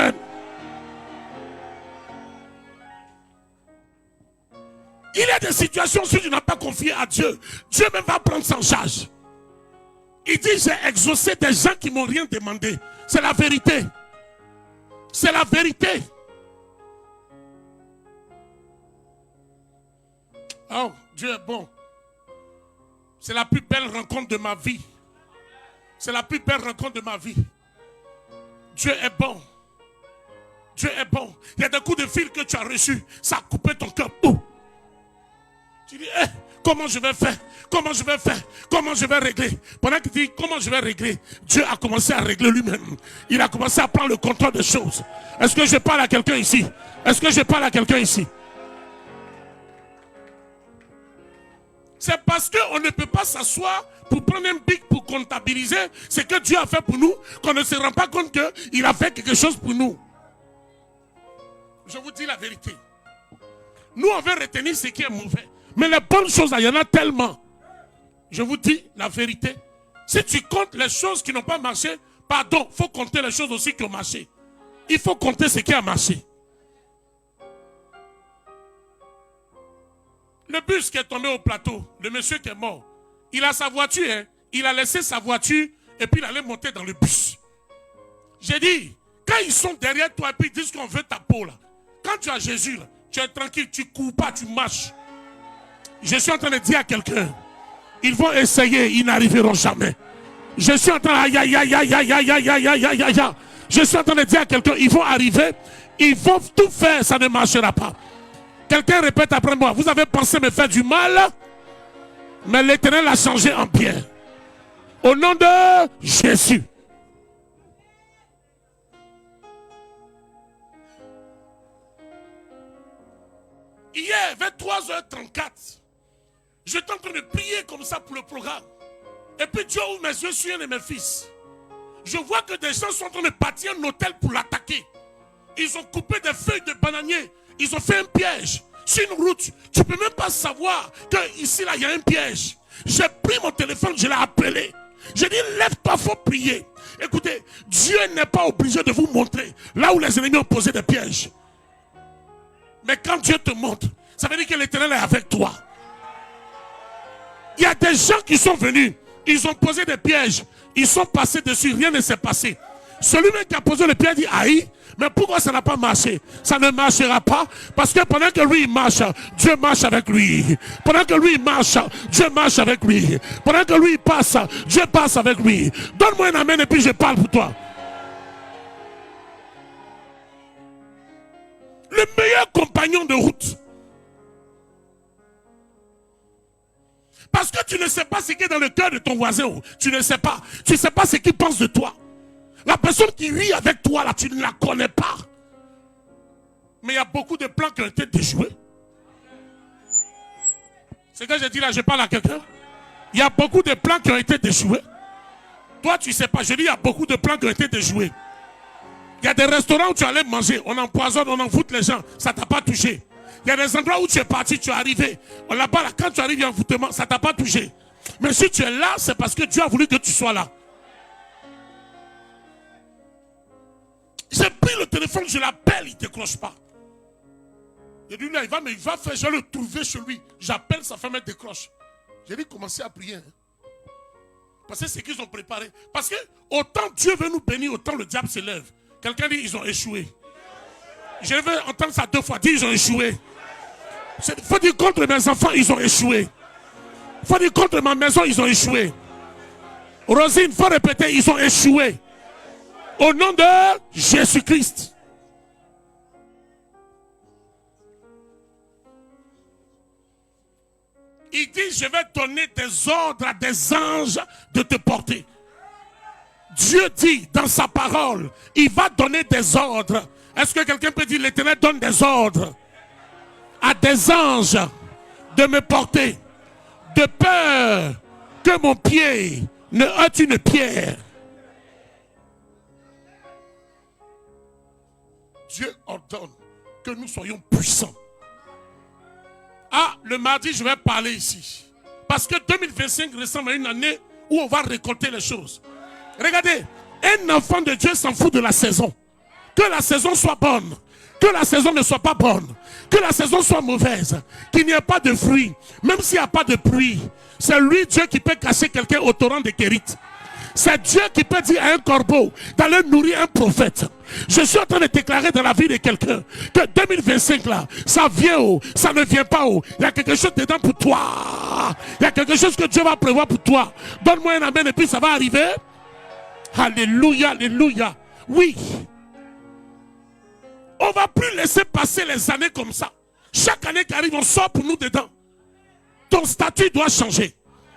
Il y a des situations si tu n'as pas confié à Dieu, Dieu même va prendre en charge. Il dit, j'ai exaucé des gens qui m'ont rien demandé. C'est la vérité. C'est la vérité. Oh, Dieu est bon. C'est la plus belle rencontre de ma vie. C'est la plus belle rencontre de ma vie. Dieu est bon. Dieu est bon. Il y a des coups de fil que tu as reçus. Ça a coupé ton cœur. Tu dis, comment je vais faire? Comment je vais faire? Comment je vais régler? Pendant qu'il dit, comment je vais régler? Dieu a commencé à régler lui-même. Il a commencé à prendre le contrôle des choses. Est-ce que je parle à quelqu'un ici? Est-ce que je parle à quelqu'un ici? C'est parce qu'on ne peut pas s'asseoir pour prendre un bic pour comptabiliser ce que Dieu a fait pour nous, qu'on ne se rend pas compte qu'il a fait quelque chose pour nous. Je vous dis la vérité. Nous, on veut retenir ce qui est mauvais. Mais les bonnes choses, il y en a tellement. Je vous dis la vérité. Si tu comptes les choses qui n'ont pas marché, pardon, il faut compter les choses aussi qui ont marché. Il faut compter ce qui a marché. Le bus qui est tombé au plateau, le monsieur qui est mort, il a sa voiture, hein, il a laissé sa voiture et puis il allait monter dans le bus. J'ai dit, quand ils sont derrière toi et puis ils disent qu'on veut ta peau là, quand tu as Jésus là, tu es tranquille, tu ne cours pas, tu marches. Je suis en train de dire à quelqu'un, ils vont essayer, ils n'arriveront jamais. Je suis en train de... Je suis en train de dire à quelqu'un, ils vont arriver, ils vont tout faire, ça ne marchera pas. Quelqu'un répète après moi, vous avez pensé me faire du mal, mais l'Éternel a changé en bien. Au nom de Jésus. Hier, vers 3h34, j'étais en train de prier comme ça pour le programme. Et puis Dieu ouvre mes yeux sur un de mes fils. Je vois que des gens sont en train de bâtir un hôtel pour l'attaquer. Ils ont coupé des feuilles de bananier. Ils ont fait un piège sur une route. Tu ne peux même pas savoir qu'ici, là, il y a un piège. J'ai pris mon téléphone, je l'ai appelé. J'ai dit, lève-toi, il faut prier. Écoutez, Dieu n'est pas obligé de vous montrer là où les ennemis ont posé des pièges. Mais quand Dieu te montre, ça veut dire que l'Éternel est avec toi. Il y a des gens qui sont venus, ils ont posé des pièges, ils sont passés dessus, rien ne s'est passé. Celui-même qui a posé le piège dit, aïe, mais pourquoi ça n'a pas marché? Ça ne marchera pas parce que pendant que lui il marche, Dieu marche avec lui. Pendant que lui il marche, Dieu marche avec lui. Pendant que lui il passe, Dieu passe avec lui. Donne-moi un amen et puis je parle pour toi. Le meilleur compagnon de route. Parce que tu ne sais pas ce qui est dans le cœur de ton voisin. Tu ne sais pas. Tu ne sais pas ce qu'il pense de toi. La personne qui vit avec toi, là, tu ne la connais pas. Mais il y a beaucoup de plans qui ont été déjoués. C'est ce que je dis là, je parle à quelqu'un. Il y a beaucoup de plans qui ont été déjoués. Toi, tu ne sais pas. Je dis, il y a beaucoup de plans qui ont été déjoués. Il y a des restaurants où tu allais manger, on empoisonne, on envoûte les gens, ça ne t'a pas touché. Il y a des endroits où tu es parti, tu es arrivé. Là-bas, là, quand tu arrives, il y a un envoûtement, ça ne t'a pas touché. Mais si tu es là, c'est parce que Dieu a voulu que tu sois là. J'ai pris le téléphone, je l'appelle, il ne décroche pas. J'ai dit, là, il va faire, je vais le trouver chez lui. J'appelle, sa femme, elle décroche. J'ai dit, commencez à prier. Hein. Parce que c'est ce qu'ils ont préparé. Parce que autant Dieu veut nous bénir, autant le diable s'élève. Quelqu'un dit, ils ont échoué. Je veux entendre ça 2 fois. Dis, ils ont échoué. Il faut dire contre mes enfants, ils ont échoué. Il faut dire contre ma maison, ils ont échoué. Rosine, il faut répéter, ils ont échoué. Au nom de Jésus-Christ. Il dit, je vais donner des ordres à des anges de te porter. Dieu dit dans sa parole, il va donner des ordres. Est-ce que quelqu'un peut dire, l'Éternel donne des ordres à des anges de me porter, de peur que mon pied ne heurte une pierre. Dieu ordonne que nous soyons puissants. Ah, le mardi, je vais parler ici. Parce que 2025 ressemble à une année où on va récolter les choses. Regardez, un enfant de Dieu s'en fout de la saison. Que la saison soit bonne, que la saison ne soit pas bonne, que la saison soit mauvaise, qu'il n'y ait pas de fruits, même s'il n'y a pas de pluie. C'est lui, Dieu, qui peut cacher quelqu'un au torrent de Kérit. C'est Dieu qui peut dire à un corbeau d'aller nourrir un prophète. Je suis en train de déclarer dans la vie de quelqu'un que 2025 là, ça vient haut, ça ne vient pas haut. Il y a quelque chose dedans pour toi. Il y a quelque chose que Dieu va prévoir pour toi. Donne-moi un amen et puis ça va arriver. Alléluia, alléluia. Oui. On ne va plus laisser passer les années comme ça. Chaque année qui arrive, on sort pour nous dedans. Ton statut doit changer.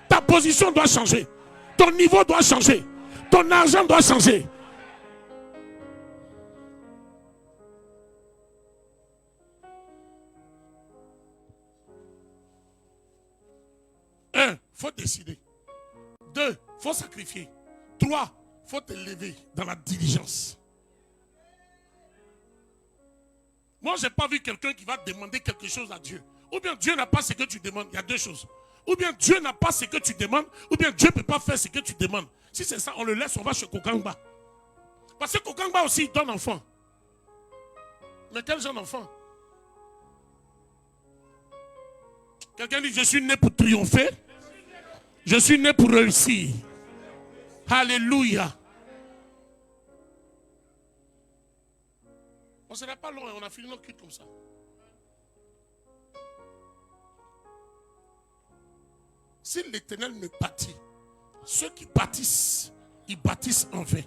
Ta position doit changer. Ton niveau doit changer. Ton argent doit changer. faut décider. 2, faut sacrifier. 3, faut te lever dans la diligence. Moi, je n'ai pas vu quelqu'un qui va demander quelque chose à Dieu. Ou bien Dieu n'a pas ce que tu demandes. Il y a 2 choses. Ou bien Dieu n'a pas ce que tu demandes, ou bien Dieu ne peut pas faire ce que tu demandes. Si c'est ça, on le laisse, on va chez Kokangba. Parce que Kokangba aussi, il donne enfant. Mais quel genre d'enfant? Quelqu'un dit, je suis né pour triompher. Je suis né pour réussir. Alléluia. On ne sera pas long, on a fini notre culte comme ça. Si l'Éternel ne bâtit, ceux qui bâtissent, ils bâtissent en vain.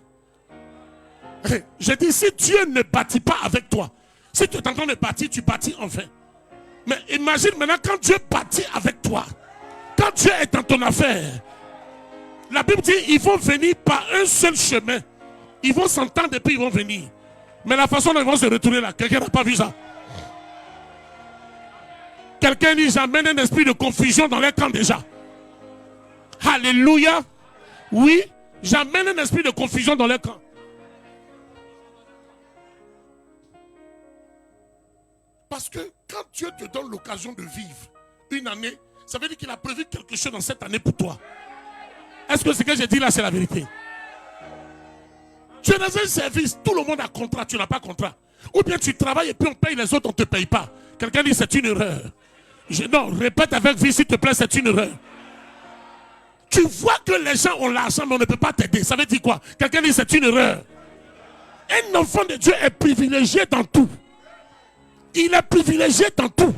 Je dis, si Dieu ne bâtit pas avec toi, si tu es en train de bâtir, tu bâtis en vain. Mais imagine maintenant quand Dieu bâtit avec toi, quand Dieu est dans ton affaire, la Bible dit, ils vont venir par un seul chemin. Ils vont s'entendre et puis ils vont venir. Mais la façon dont ils vont se retourner là, quelqu'un n'a pas vu ça? Quelqu'un dit, j'amène un esprit de confusion dans les camps déjà. Alléluia. Oui, j'amène un esprit de confusion dans les camps. Parce que quand Dieu te donne l'occasion de vivre une année, ça veut dire qu'il a prévu quelque chose dans cette année pour toi. Est-ce que ce que j'ai dit là, c'est la vérité? Tu es dans un service, tout le monde a contrat, tu n'as pas contrat. Ou bien tu travailles et puis on paye les autres, on ne te paye pas. Quelqu'un dit c'est une erreur. Non, répète avec vie s'il te plaît, c'est une erreur. Tu vois que les gens ont l'argent mais on ne peut pas t'aider. Ça veut dire quoi? Quelqu'un dit c'est une erreur. Un enfant de Dieu est privilégié dans tout. Il est privilégié dans tout.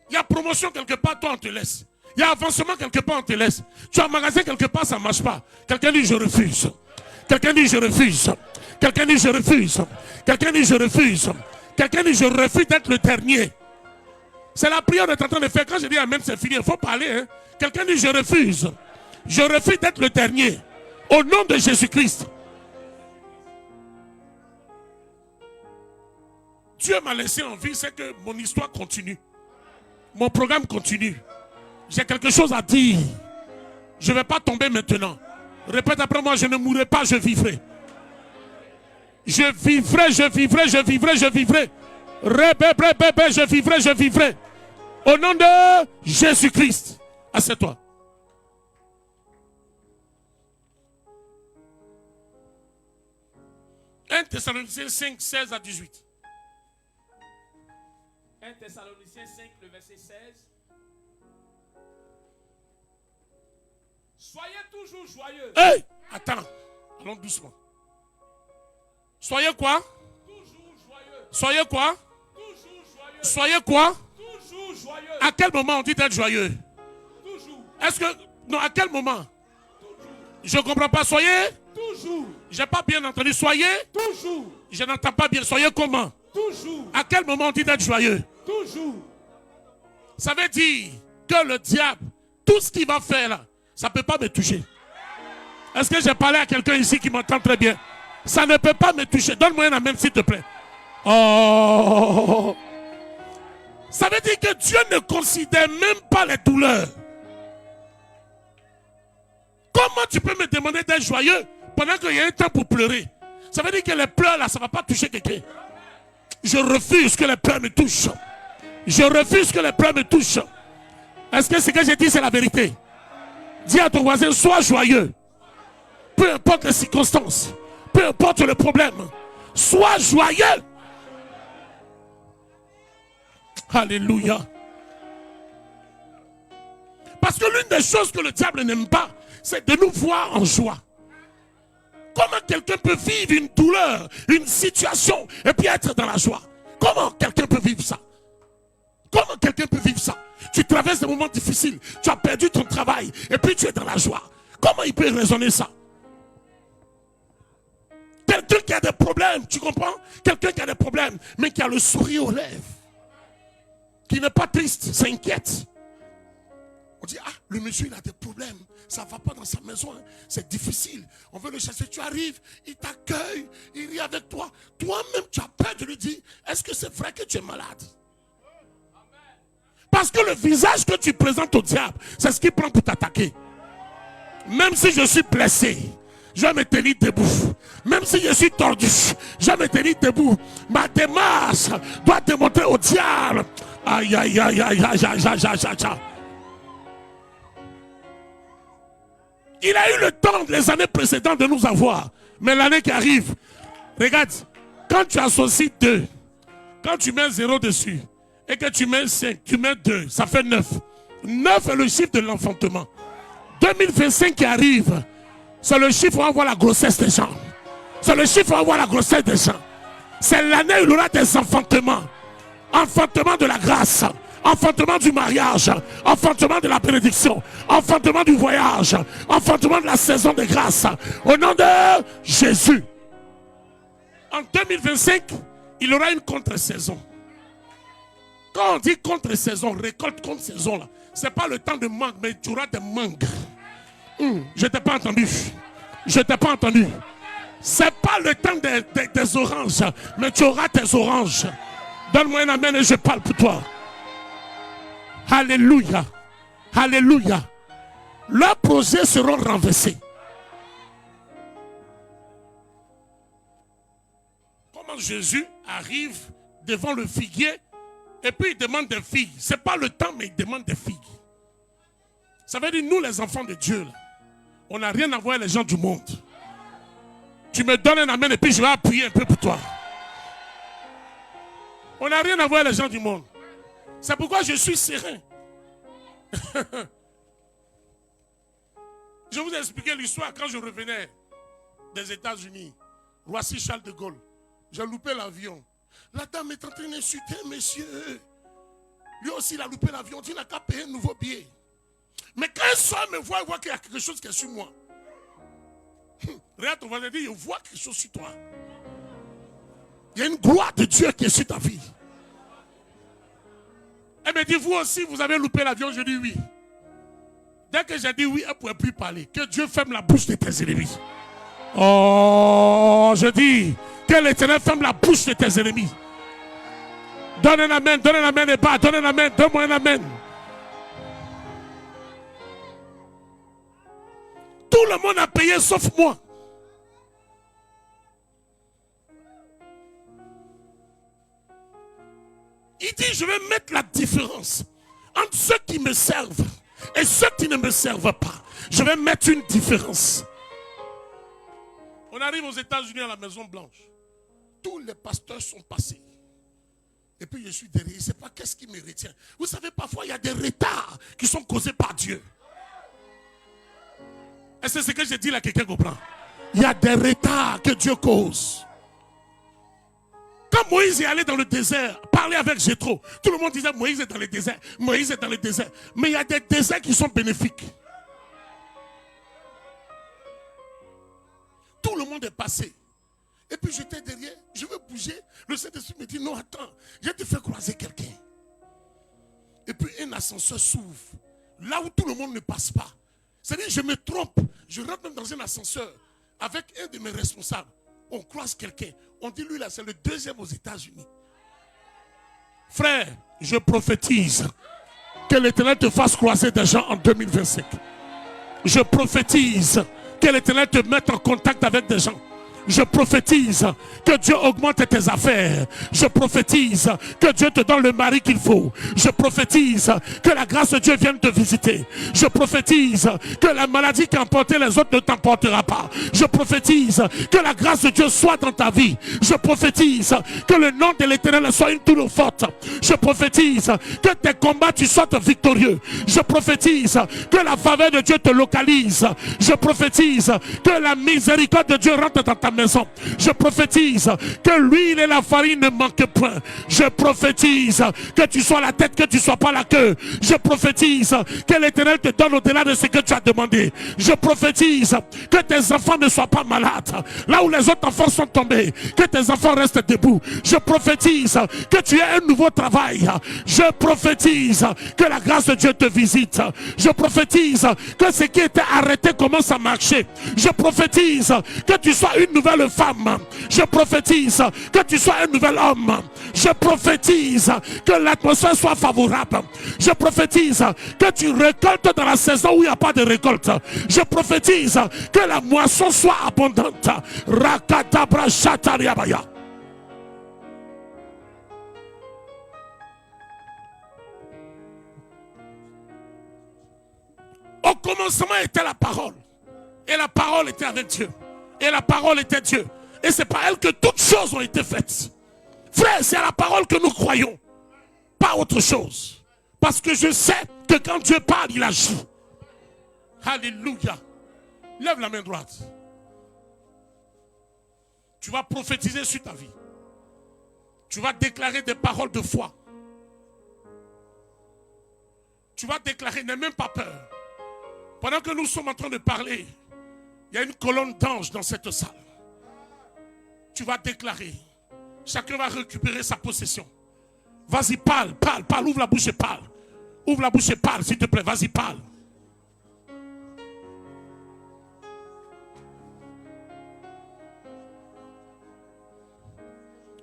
Il y a promotion quelque part, toi on te laisse. Il y a avancement quelque part, on te laisse. Tu as un magasin quelque part, ça ne marche pas. Quelqu'un dit je refuse. Quelqu'un dit je refuse. Quelqu'un dit je refuse. Quelqu'un dit je refuse. Quelqu'un dit je refuse d'être le dernier. C'est la prière que tu es en train de faire. Quand je dis amen, c'est fini. Il faut parler. Hein? Quelqu'un dit je refuse. Je refuse d'être le dernier. Au nom de Jésus-Christ. Dieu m'a laissé en vie, c'est que mon histoire continue. Mon programme continue. J'ai quelque chose à dire. Je ne vais pas tomber maintenant. Répète après moi, je ne mourrai pas, je vivrai. Je vivrai, je vivrai, je vivrai, je vivrai. Je vivrai, je vivrai. Au nom de Jésus-Christ. Assieds-toi. Un Thessaloniciens 5, 16 à 18. 1 Thessaloniciens 5, le verset 16. Soyez toujours joyeux. Hey, attends. Allons doucement. Soyez quoi? Toujours joyeux. Soyez quoi? Toujours joyeux. Soyez quoi? Toujours joyeux. À quel moment on dit d'être joyeux? Toujours. Est-ce que... Non, à quel moment? Toujours. Je ne comprends pas. Soyez? Toujours. Je n'ai pas bien entendu. Soyez? Toujours. Je n'entends pas bien. Soyez comment? Toujours. À quel moment on dit d'être joyeux? Toujours. Ça veut dire que le diable, tout ce qu'il va faire là, ça ne peut pas me toucher. Est-ce que j'ai parlé à quelqu'un ici qui m'entend très bien? Ça ne peut pas me toucher. Donne-moi un amen s'il te plaît. Oh! Ça veut dire que Dieu ne considère même pas les douleurs. Comment tu peux me demander d'être joyeux pendant qu'il y a un temps pour pleurer? Ça veut dire que les pleurs là, ça ne va pas toucher quelqu'un. Je refuse que les pleurs me touchent. Je refuse que les pleurs me touchent. Est-ce que ce que j'ai dit c'est la vérité? Dis à ton voisin, sois joyeux. Peu importe les circonstances. Peu importe le problème. Sois joyeux. Alléluia. Parce que l'une des choses que le diable n'aime pas, c'est de nous voir en joie. Comment quelqu'un peut vivre une douleur, une situation, et puis être dans la joie? Comment quelqu'un peut vivre ça? Comment quelqu'un peut vivre ça? Tu traverses des moments difficiles, tu as perdu ton travail, et puis tu es dans la joie. Comment il peut raisonner ça? Quelqu'un qui a des problèmes, tu comprends? Quelqu'un qui a des problèmes, mais qui a le sourire aux lèvres. Qui n'est pas triste, s'inquiète. On dit, ah, le monsieur il a des problèmes, ça ne va pas dans sa maison, hein. C'est difficile, on veut le chasser, tu arrives, il t'accueille, il rit avec toi. Toi-même tu as peur de lui dire, est-ce que c'est vrai que tu es malade? Parce que le visage que tu présentes au diable, c'est ce qu'il prend pour t'attaquer. Même si je suis blessé, je vais me tenir debout. Même si je suis tordu, je vais me tenir debout. Ma démarche doit démontrer au diable. Aïe, aïe, aïe, aïe, aïe, aïe, aïe, aïe, aïe. Il a eu le temps les années précédentes de nous avoir. Mais l'année qui arrive, regarde, quand tu associes 2, quand tu mets 0 dessus, et que tu mets 5, tu mets 2, ça fait 9. 9 est le chiffre de l'enfantement. 2025 qui arrive, c'est le chiffre où on voit la grossesse des gens. C'est le chiffre où on voit la grossesse des gens. C'est l'année où il y aura des enfantements. Enfantement de la grâce, enfantement du mariage, enfantement de la bénédiction, enfantement du voyage, enfantement de la saison de grâce. Au nom de Jésus. En 2025, il y aura une contre-saison. Quand on dit contre-saison, récolte contre-saison, là, ce n'est pas le temps de mangue, mais tu auras des mangues. Je ne t'ai pas entendu. Je ne t'ai pas entendu. Ce n'est pas le temps des oranges, mais tu auras tes oranges. Donne-moi un amen et je parle pour toi. Alléluia. Alléluia. Leurs projets seront renversés. Comment Jésus arrive devant le figuier et puis il demande des figues. Ce n'est pas le temps, mais il demande des figues. Ça veut dire, nous les enfants de Dieu, là, on n'a rien à voir avec les gens du monde. Tu me donnes un amen et puis je vais appuyer un peu pour toi. On n'a rien à voir avec les gens du monde. C'est pourquoi je suis serein. Je vous ai expliqué l'histoire quand je revenais des États-Unis. Voici Charles de Gaulle. J'ai loupé l'avion. La dame est en train d'insulter monsieur. Lui aussi, il a loupé l'avion. Il n'a qu'à payer un nouveau billet. Mais quand un soir me voit, il voit qu'il y a quelque chose qui est sur moi. Regarde ton voisin, il voit quelque chose sur toi. Il y a une gloire de Dieu qui est sur ta vie. Elle me dit, vous aussi, vous avez loupé l'avion? Je dis oui. Dès que j'ai dit oui, elle ne pouvait plus parler. Que Dieu ferme la bouche de tes ennemis. Oh, je dis, que l'Éternel ferme la bouche de tes ennemis. Donne un amen et bas, donne un amen, donne-moi un amen. Tout le monde a payé sauf moi. Il dit, je vais mettre la différence entre ceux qui me servent et ceux qui ne me servent pas. Je vais mettre une différence. On arrive aux États-Unis à la Maison Blanche. Tous les pasteurs sont passés. Et puis je suis derrière. Je ne sais pas qu'est-ce qui me retient. Vous savez, parfois il y a des retards qui sont causés par Dieu. Et c'est ce que je dis là, quelqu'un comprend. Il y a des retards que Dieu cause. Quand Moïse est allé dans le désert, parler avec Jéthro, tout le monde disait Moïse est dans le désert, Moïse est dans le désert. Mais il y a des déserts qui sont bénéfiques. Tout le monde est passé. Et puis j'étais derrière, je veux bouger. Le Saint-Esprit me dit non, attends, je te fais croiser quelqu'un. Et puis un ascenseur s'ouvre, là où tout le monde ne passe pas. C'est-à-dire, je me trompe, je rentre même dans un ascenseur avec un de mes responsables. On croise quelqu'un. On dit lui là, c'est le deuxième aux États-Unis. Frère, je prophétise que l'Éternel te fasse croiser des gens en 2025. Je prophétise que l'Éternel te mette en contact avec des gens. Je prophétise que Dieu augmente tes affaires. Je prophétise que Dieu te donne le mari qu'il faut. Je prophétise que la grâce de Dieu vienne te visiter. Je prophétise que la maladie qui a emporté les autres ne t'emportera pas. Je prophétise que la grâce de Dieu soit dans ta vie. Je prophétise que le nom de l'Éternel soit une tour forte. Je prophétise que tes combats tu sois victorieux. Je prophétise que la faveur de Dieu te localise. Je prophétise que la miséricorde de Dieu rentre dans ta maison. Je prophétise que l'huile et la farine ne manquent point. Je prophétise que tu sois la tête, que tu ne sois pas la queue. Je prophétise que l'Éternel te donne au-delà de ce que tu as demandé. Je prophétise que tes enfants ne soient pas malades. Là où les autres enfants sont tombés, que tes enfants restent debout. Je prophétise que tu aies un nouveau travail. Je prophétise que la grâce de Dieu te visite. Je prophétise que ce qui était arrêté commence à marcher. Je prophétise que tu sois une nouvelle nouvelle femme. Je prophétise que tu sois un nouvel homme. Je prophétise que l'atmosphère soit favorable. Je prophétise que tu récoltes dans la saison où il n'y a pas de récolte. Je prophétise que la moisson soit abondante. Rakadabra Shatariabaya. Au commencement était la parole. Et la parole était avec Dieu. Et la parole était Dieu. Et c'est par elle que toutes choses ont été faites. Frère, c'est à la parole que nous croyons. Pas autre chose. Parce que je sais que quand Dieu parle, il agit. Alléluia. Lève la main droite. Tu vas prophétiser sur ta vie. Tu vas déclarer des paroles de foi. Tu vas déclarer, n'aie même pas peur. Pendant que nous sommes en train de parler, il y a une colonne d'anges dans cette salle. Tu vas déclarer. Chacun va récupérer sa possession. Vas-y, parle, parle, parle. Ouvre la bouche et parle. Ouvre la bouche et parle, s'il te plaît. Vas-y, parle.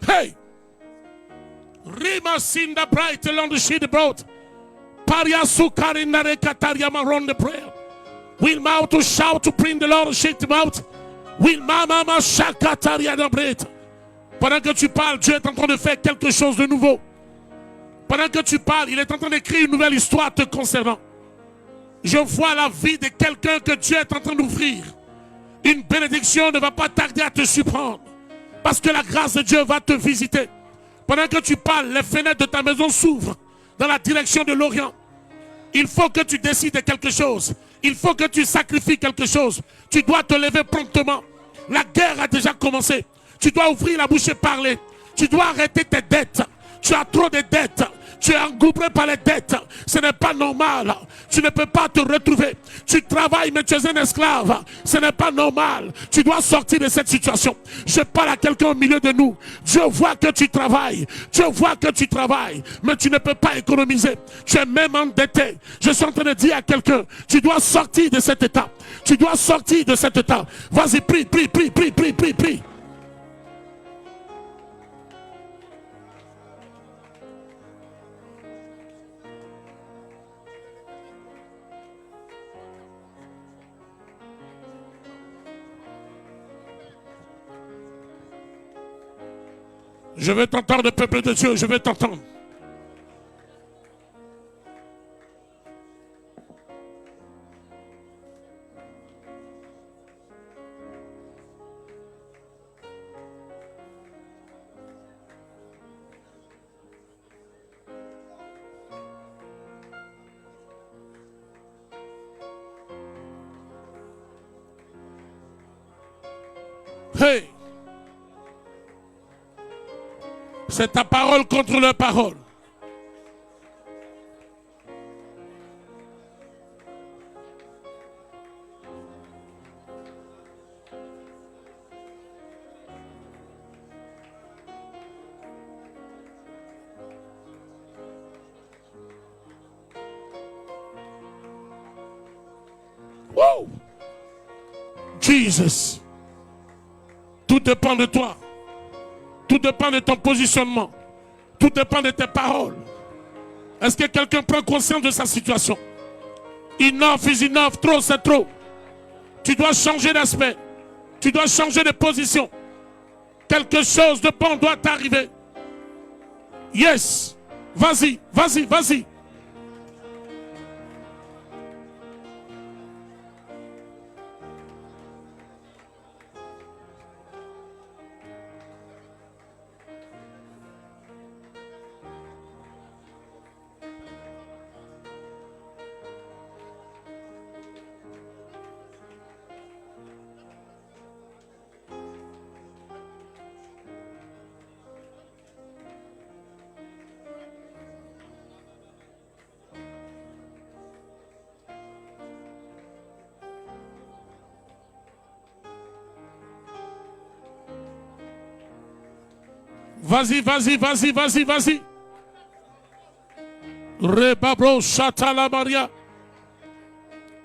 Hey! Rima Sinda Bright along the sheet boat. Paria Sukarinare Katariama round the prayer. Will mouth to shout to bring the Lord, shake them out. Will mama shakataria the bread. Pendant que tu parles, Dieu est en train de faire quelque chose de nouveau. Pendant que tu parles, il est en train d'écrire une nouvelle histoire te concernant. Je vois la vie de quelqu'un que Dieu est en train d'ouvrir. Une bénédiction ne va pas tarder à te surprendre. Parce que la grâce de Dieu va te visiter. Pendant que tu parles, les fenêtres de ta maison s'ouvrent dans la direction de l'Orient. Il faut que tu décides de quelque chose. Il faut que tu sacrifies quelque chose. Tu dois te lever promptement. La guerre a déjà commencé. Tu dois ouvrir la bouche et parler. Tu dois arrêter tes dettes. Tu as trop de dettes. Tu es engouffré par les dettes. Ce n'est pas normal. Tu ne peux pas te retrouver. Tu travailles mais tu es un esclave. Ce n'est pas normal. Tu dois sortir de cette situation. Je parle à quelqu'un au milieu de nous. Dieu voit que tu travailles. Dieu voit que tu travailles. Mais tu ne peux pas économiser. Tu es même endetté. Je suis en train de dire à quelqu'un, tu dois sortir de cet état. Tu dois sortir de cet état. Vas-y, prie, prie, prie, prie, prie, prie, prie. Je veux t'entendre, peuple de Dieu, je veux t'entendre. Hey! C'est ta parole contre leur parole. Wow! Jesus. Tout dépend de toi. Tout dépend de ton positionnement. Tout dépend de tes paroles. Est-ce que quelqu'un prend conscience de sa situation? Enough is enough. Trop, c'est trop. Tu dois changer d'aspect. Tu dois changer de position. Quelque chose de bon doit t'arriver. Yes. Vas-y, vas-y, vas-y. Vas-y, vas-y, vas-y, vas-y, vas-y. Rebabro Chatala Maria.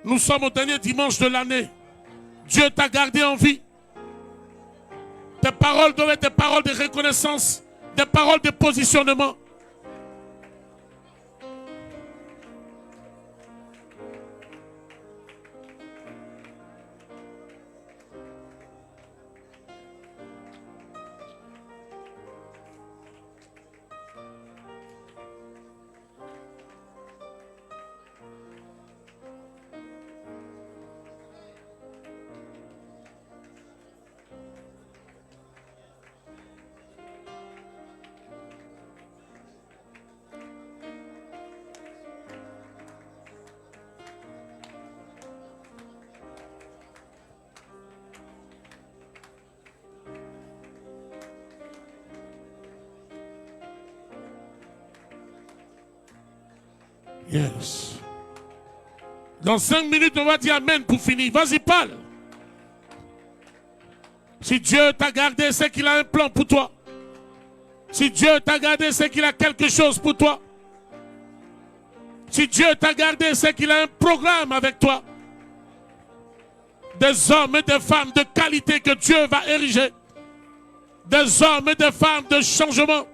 Nous sommes au dernier dimanche de l'année. Dieu t'a gardé en vie. Tes paroles doivent être des paroles de reconnaissance, des paroles de positionnement. Yes. Dans 5 minutes, on va dire Amen pour finir. Vas-y, parle. Si Dieu t'a gardé, c'est qu'il a un plan pour toi. Si Dieu t'a gardé, c'est qu'il a quelque chose pour toi. Si Dieu t'a gardé, c'est qu'il a un programme avec toi. Des hommes et des femmes de qualité que Dieu va ériger. Des hommes et des femmes de changement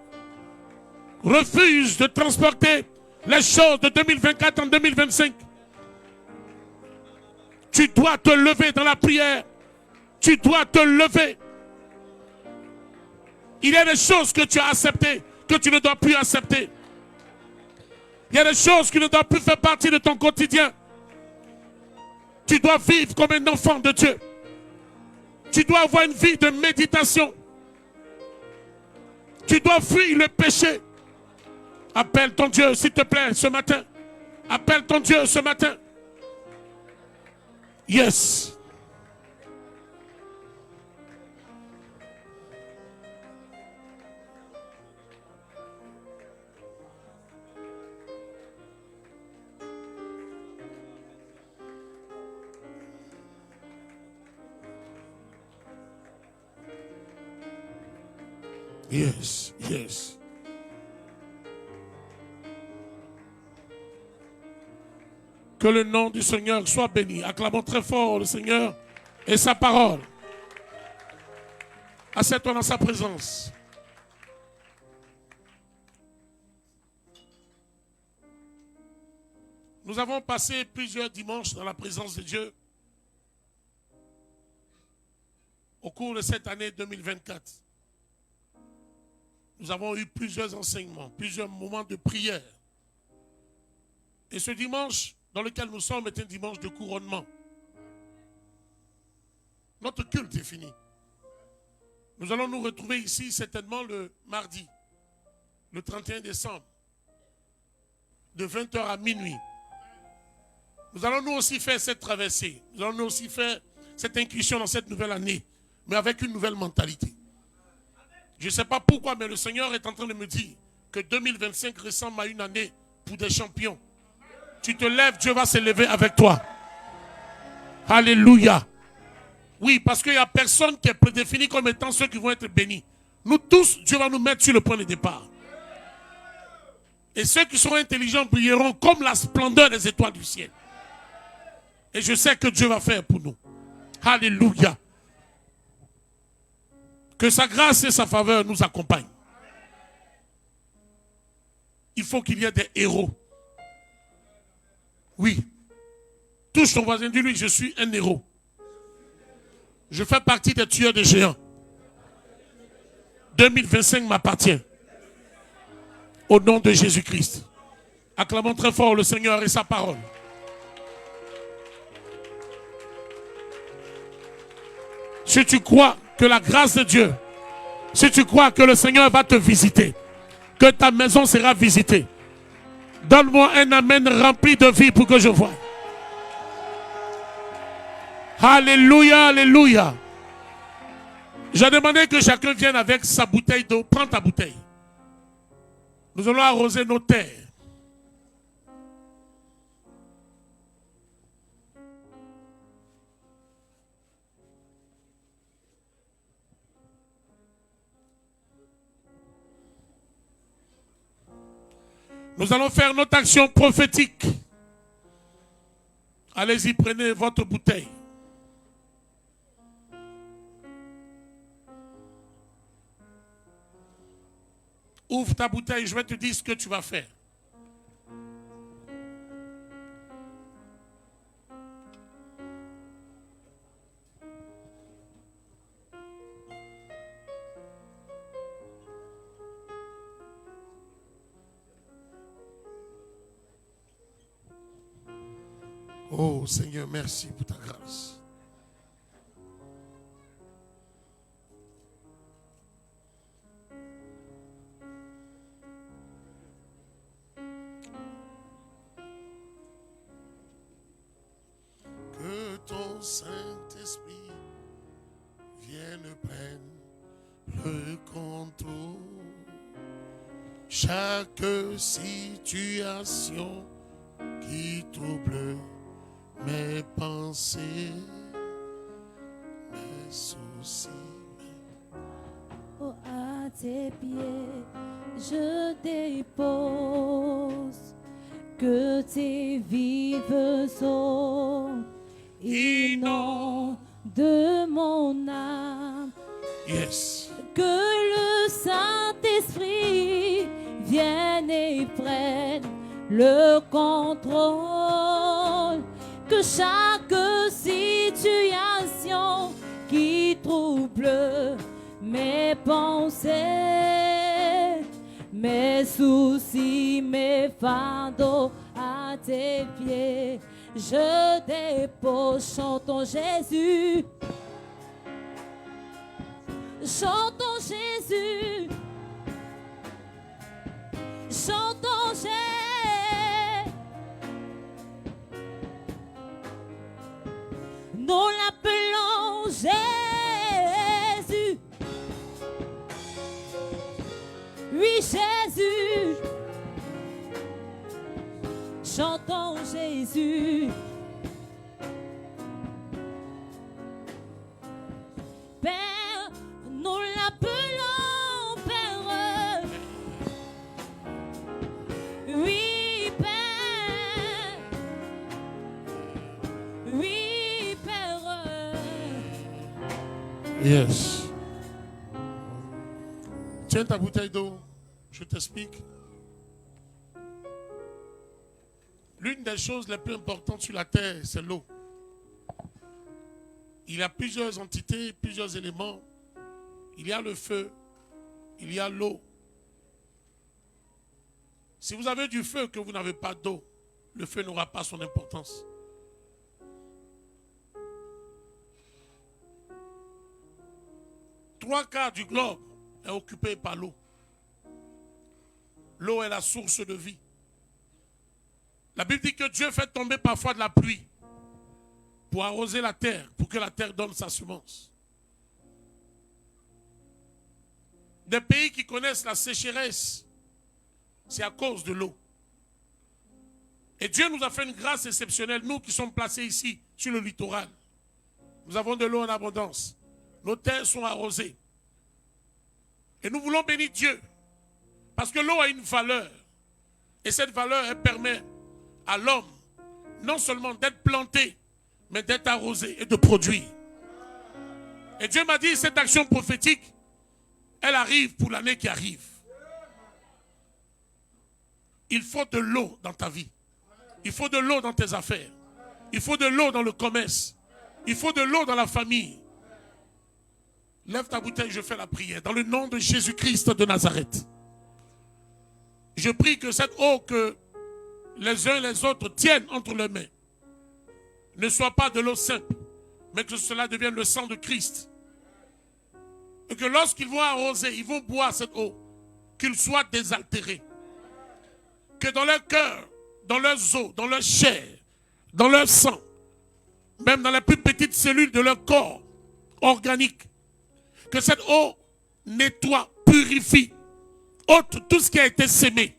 refusent de transporter les choses de 2024 en 2025. Tu dois te lever dans la prière. Tu dois te lever. Il y a des choses que tu as acceptées, que tu ne dois plus accepter. Il y a des choses qui ne doivent plus faire partie de ton quotidien. Tu dois vivre comme un enfant de Dieu. Tu dois avoir une vie de méditation. Tu dois fuir le péché. Appelle ton Dieu, s'il te plaît, ce matin. Appelle ton Dieu ce matin. Yes. Yes, yes. Que le nom du Seigneur soit béni. Acclamons très fort le Seigneur et sa parole. Assieds-toi dans sa présence. Nous avons passé plusieurs dimanches dans la présence de Dieu au cours de cette année 2024. Nous avons eu plusieurs enseignements, plusieurs moments de prière. Et ce dimanche dans lequel nous sommes est un dimanche de couronnement. Notre culte est fini. Nous allons nous retrouver ici certainement le mardi, le 31 décembre, de 20h à minuit. Nous allons nous aussi faire cette traversée. Nous allons nous aussi faire cette incursion dans cette nouvelle année, mais avec une nouvelle mentalité. Je ne sais pas pourquoi, mais le Seigneur est en train de me dire que 2025 ressemble à une année pour des champions. Tu te lèves, Dieu va se lever avec toi. Alléluia. Oui, parce qu'il n'y a personne qui est prédéfini comme étant ceux qui vont être bénis. Nous tous, Dieu va nous mettre sur le point de départ. Et ceux qui seront intelligents brilleront comme la splendeur des étoiles du ciel. Et je sais que Dieu va faire pour nous. Alléluia. Que sa grâce et sa faveur nous accompagnent. Il faut qu'il y ait des héros. Oui. Touche ton voisin, dis-lui, je suis un héros. Je fais partie des tueurs de géants. 2025 m'appartient. Au nom de Jésus-Christ. Acclamons très fort le Seigneur et sa parole. Si tu crois que la grâce de Dieu, si tu crois que le Seigneur va te visiter, que ta maison sera visitée, donne-moi un amen rempli de vie pour que je voie. Alléluia, alléluia. J'ai demandé que chacun vienne avec sa bouteille d'eau. Prends ta bouteille. Nous allons arroser nos terres. Nous allons faire notre action prophétique. Allez-y, prenez votre bouteille. Ouvre ta bouteille, je vais te dire ce que tu vas faire. Oh Seigneur, merci pour ta grâce. Que ton Saint-Esprit vienne prendre le contrôle. Chaque situation qui trouble mes pensées, mes soucis. Oh, à tes pieds, je dépose que tes vives eaux inondent de mon âme. Yes. Que le Saint-Esprit vienne et prenne le contrôle. Que chaque situation qui trouble mes pensées, mes soucis, mes fardeaux à tes pieds, je dépose. Chantons Jésus, chantons Jésus, chantons Jésus. Nous l'appelons Jésus. Oui, Jésus. Chantons Jésus. Père, nous l'appelons Père. Oui, Père. Oui, Père. Yes. Tiens ta bouteille d'eau, je t'explique. L'une des choses les plus importantes sur la terre, c'est l'eau. Il y a plusieurs entités, plusieurs éléments. Il y a le feu, il y a l'eau. Si vous avez du feu que vous n'avez pas d'eau, le feu n'aura pas son importance. Trois quarts du globe est occupé par l'eau. L'eau est la source de vie. La Bible dit que Dieu fait tomber parfois de la pluie pour arroser la terre, pour que la terre donne sa semence. Des pays qui connaissent la sécheresse, c'est à cause de l'eau. Et Dieu nous a fait une grâce exceptionnelle, nous qui sommes placés ici, sur le littoral. Nous avons de l'eau en abondance. Nos terres sont arrosées. Et nous voulons bénir Dieu. Parce que l'eau a une valeur. Et cette valeur, elle permet à l'homme non seulement d'être planté, mais d'être arrosé et de produire. Et Dieu m'a dit, cette action prophétique, elle arrive pour l'année qui arrive. Il faut de l'eau dans ta vie. Il faut de l'eau dans tes affaires. Il faut de l'eau dans le commerce. Il faut de l'eau dans la famille. Lève ta bouteille, je fais la prière. Dans le nom de Jésus-Christ de Nazareth. Je prie que cette eau que les uns et les autres tiennent entre leurs mains ne soit pas de l'eau simple, mais que cela devienne le sang de Christ. Et que lorsqu'ils vont arroser, ils vont boire cette eau, qu'ils soient désaltérés. Que dans leur cœur, dans leurs os, dans leur chair, dans leur sang, même dans les plus petites cellules de leur corps organique, que cette eau nettoie, purifie, ôte tout ce qui a été sémé.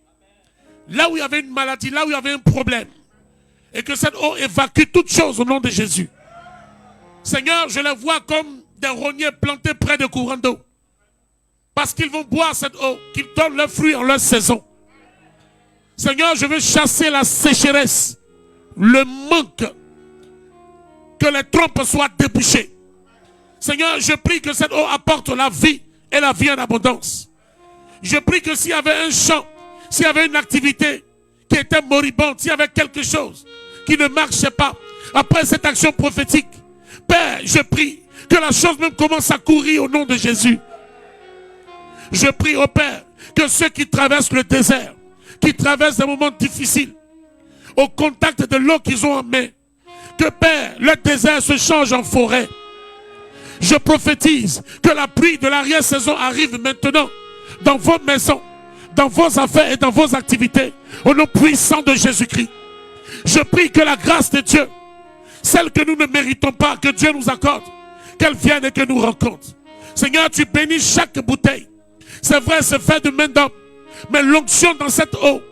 Là où il y avait une maladie, là où il y avait un problème. Et que cette eau évacue toutes choses au nom de Jésus. Seigneur, je les vois comme des rogniers plantés près de courants d'eau. Parce qu'ils vont boire cette eau, qu'ils donnent leurs fruits en leur saison. Seigneur, je veux chasser la sécheresse, le manque, que les trompes soient débouchées. Seigneur, je prie que cette eau apporte la vie et la vie en abondance. Je prie que s'il y avait un champ, s'il y avait une activité qui était moribonde, s'il y avait quelque chose qui ne marchait pas, après cette action prophétique, Père, je prie que la chose même commence à courir au nom de Jésus. Je prie au Père que ceux qui traversent le désert, qui traversent des moments difficiles, au contact de l'eau qu'ils ont en main, que Père, le désert se change en forêt. Je prophétise que la pluie de l'arrière-saison arrive maintenant dans vos maisons, dans vos affaires et dans vos activités, au nom puissant de Jésus-Christ. Je prie que la grâce de Dieu, celle que nous ne méritons pas, que Dieu nous accorde, qu'elle vienne et que nous rencontre. Seigneur, tu bénis chaque bouteille. C'est vrai, c'est fait de main d'homme, mais l'onction dans cette eau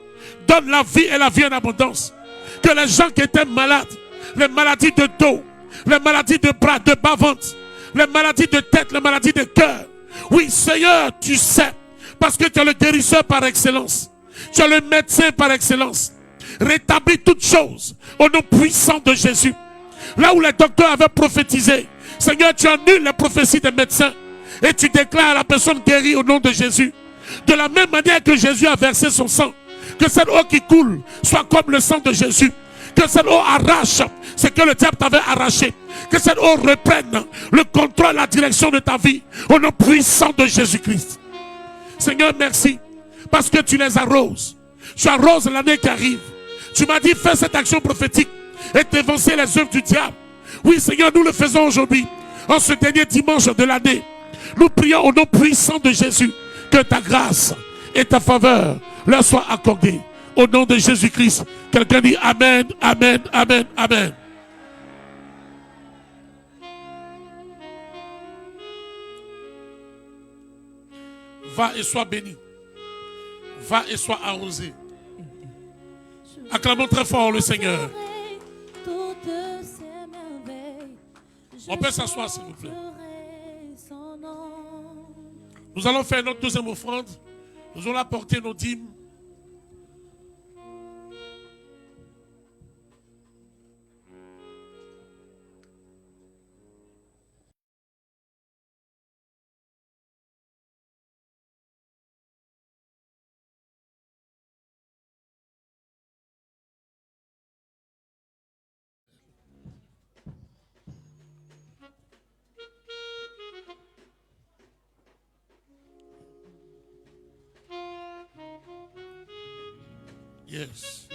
donne la vie et la vie en abondance. Que les gens qui étaient malades, les maladies de dos, les maladies de bras, de bas-ventre, les maladies de tête, les maladies de cœur. Oui, Seigneur, tu sais, parce que tu es le guérisseur par excellence. Tu es le médecin par excellence. Rétablis toutes choses au nom puissant de Jésus. Là où les docteurs avaient prophétisé, Seigneur, tu annules les prophéties des médecins et tu déclares à la personne guérie au nom de Jésus. De la même manière que Jésus a versé son sang, que cette eau qui coule soit comme le sang de Jésus. Que cette eau arrache ce que le diable t'avait arraché. Que cette eau reprenne le contrôle, la direction de ta vie au nom puissant de Jésus-Christ. Seigneur, merci parce que tu les arroses. Tu arroses l'année qui arrive. Tu m'as dit, fais cette action prophétique et t'évancer les œuvres du diable. Oui, Seigneur, nous le faisons aujourd'hui, en ce dernier dimanche de l'année. Nous prions au nom puissant de Jésus que ta grâce et ta faveur leur soient accordées. Au nom de Jésus-Christ, quelqu'un dit Amen, Amen, Amen, Amen. Va et sois béni. Va et sois arrosé. Acclamons très fort le Seigneur. On peut s'asseoir s'il vous plaît. Nous allons faire notre deuxième offrande. Nous allons apporter nos dîmes. Yes.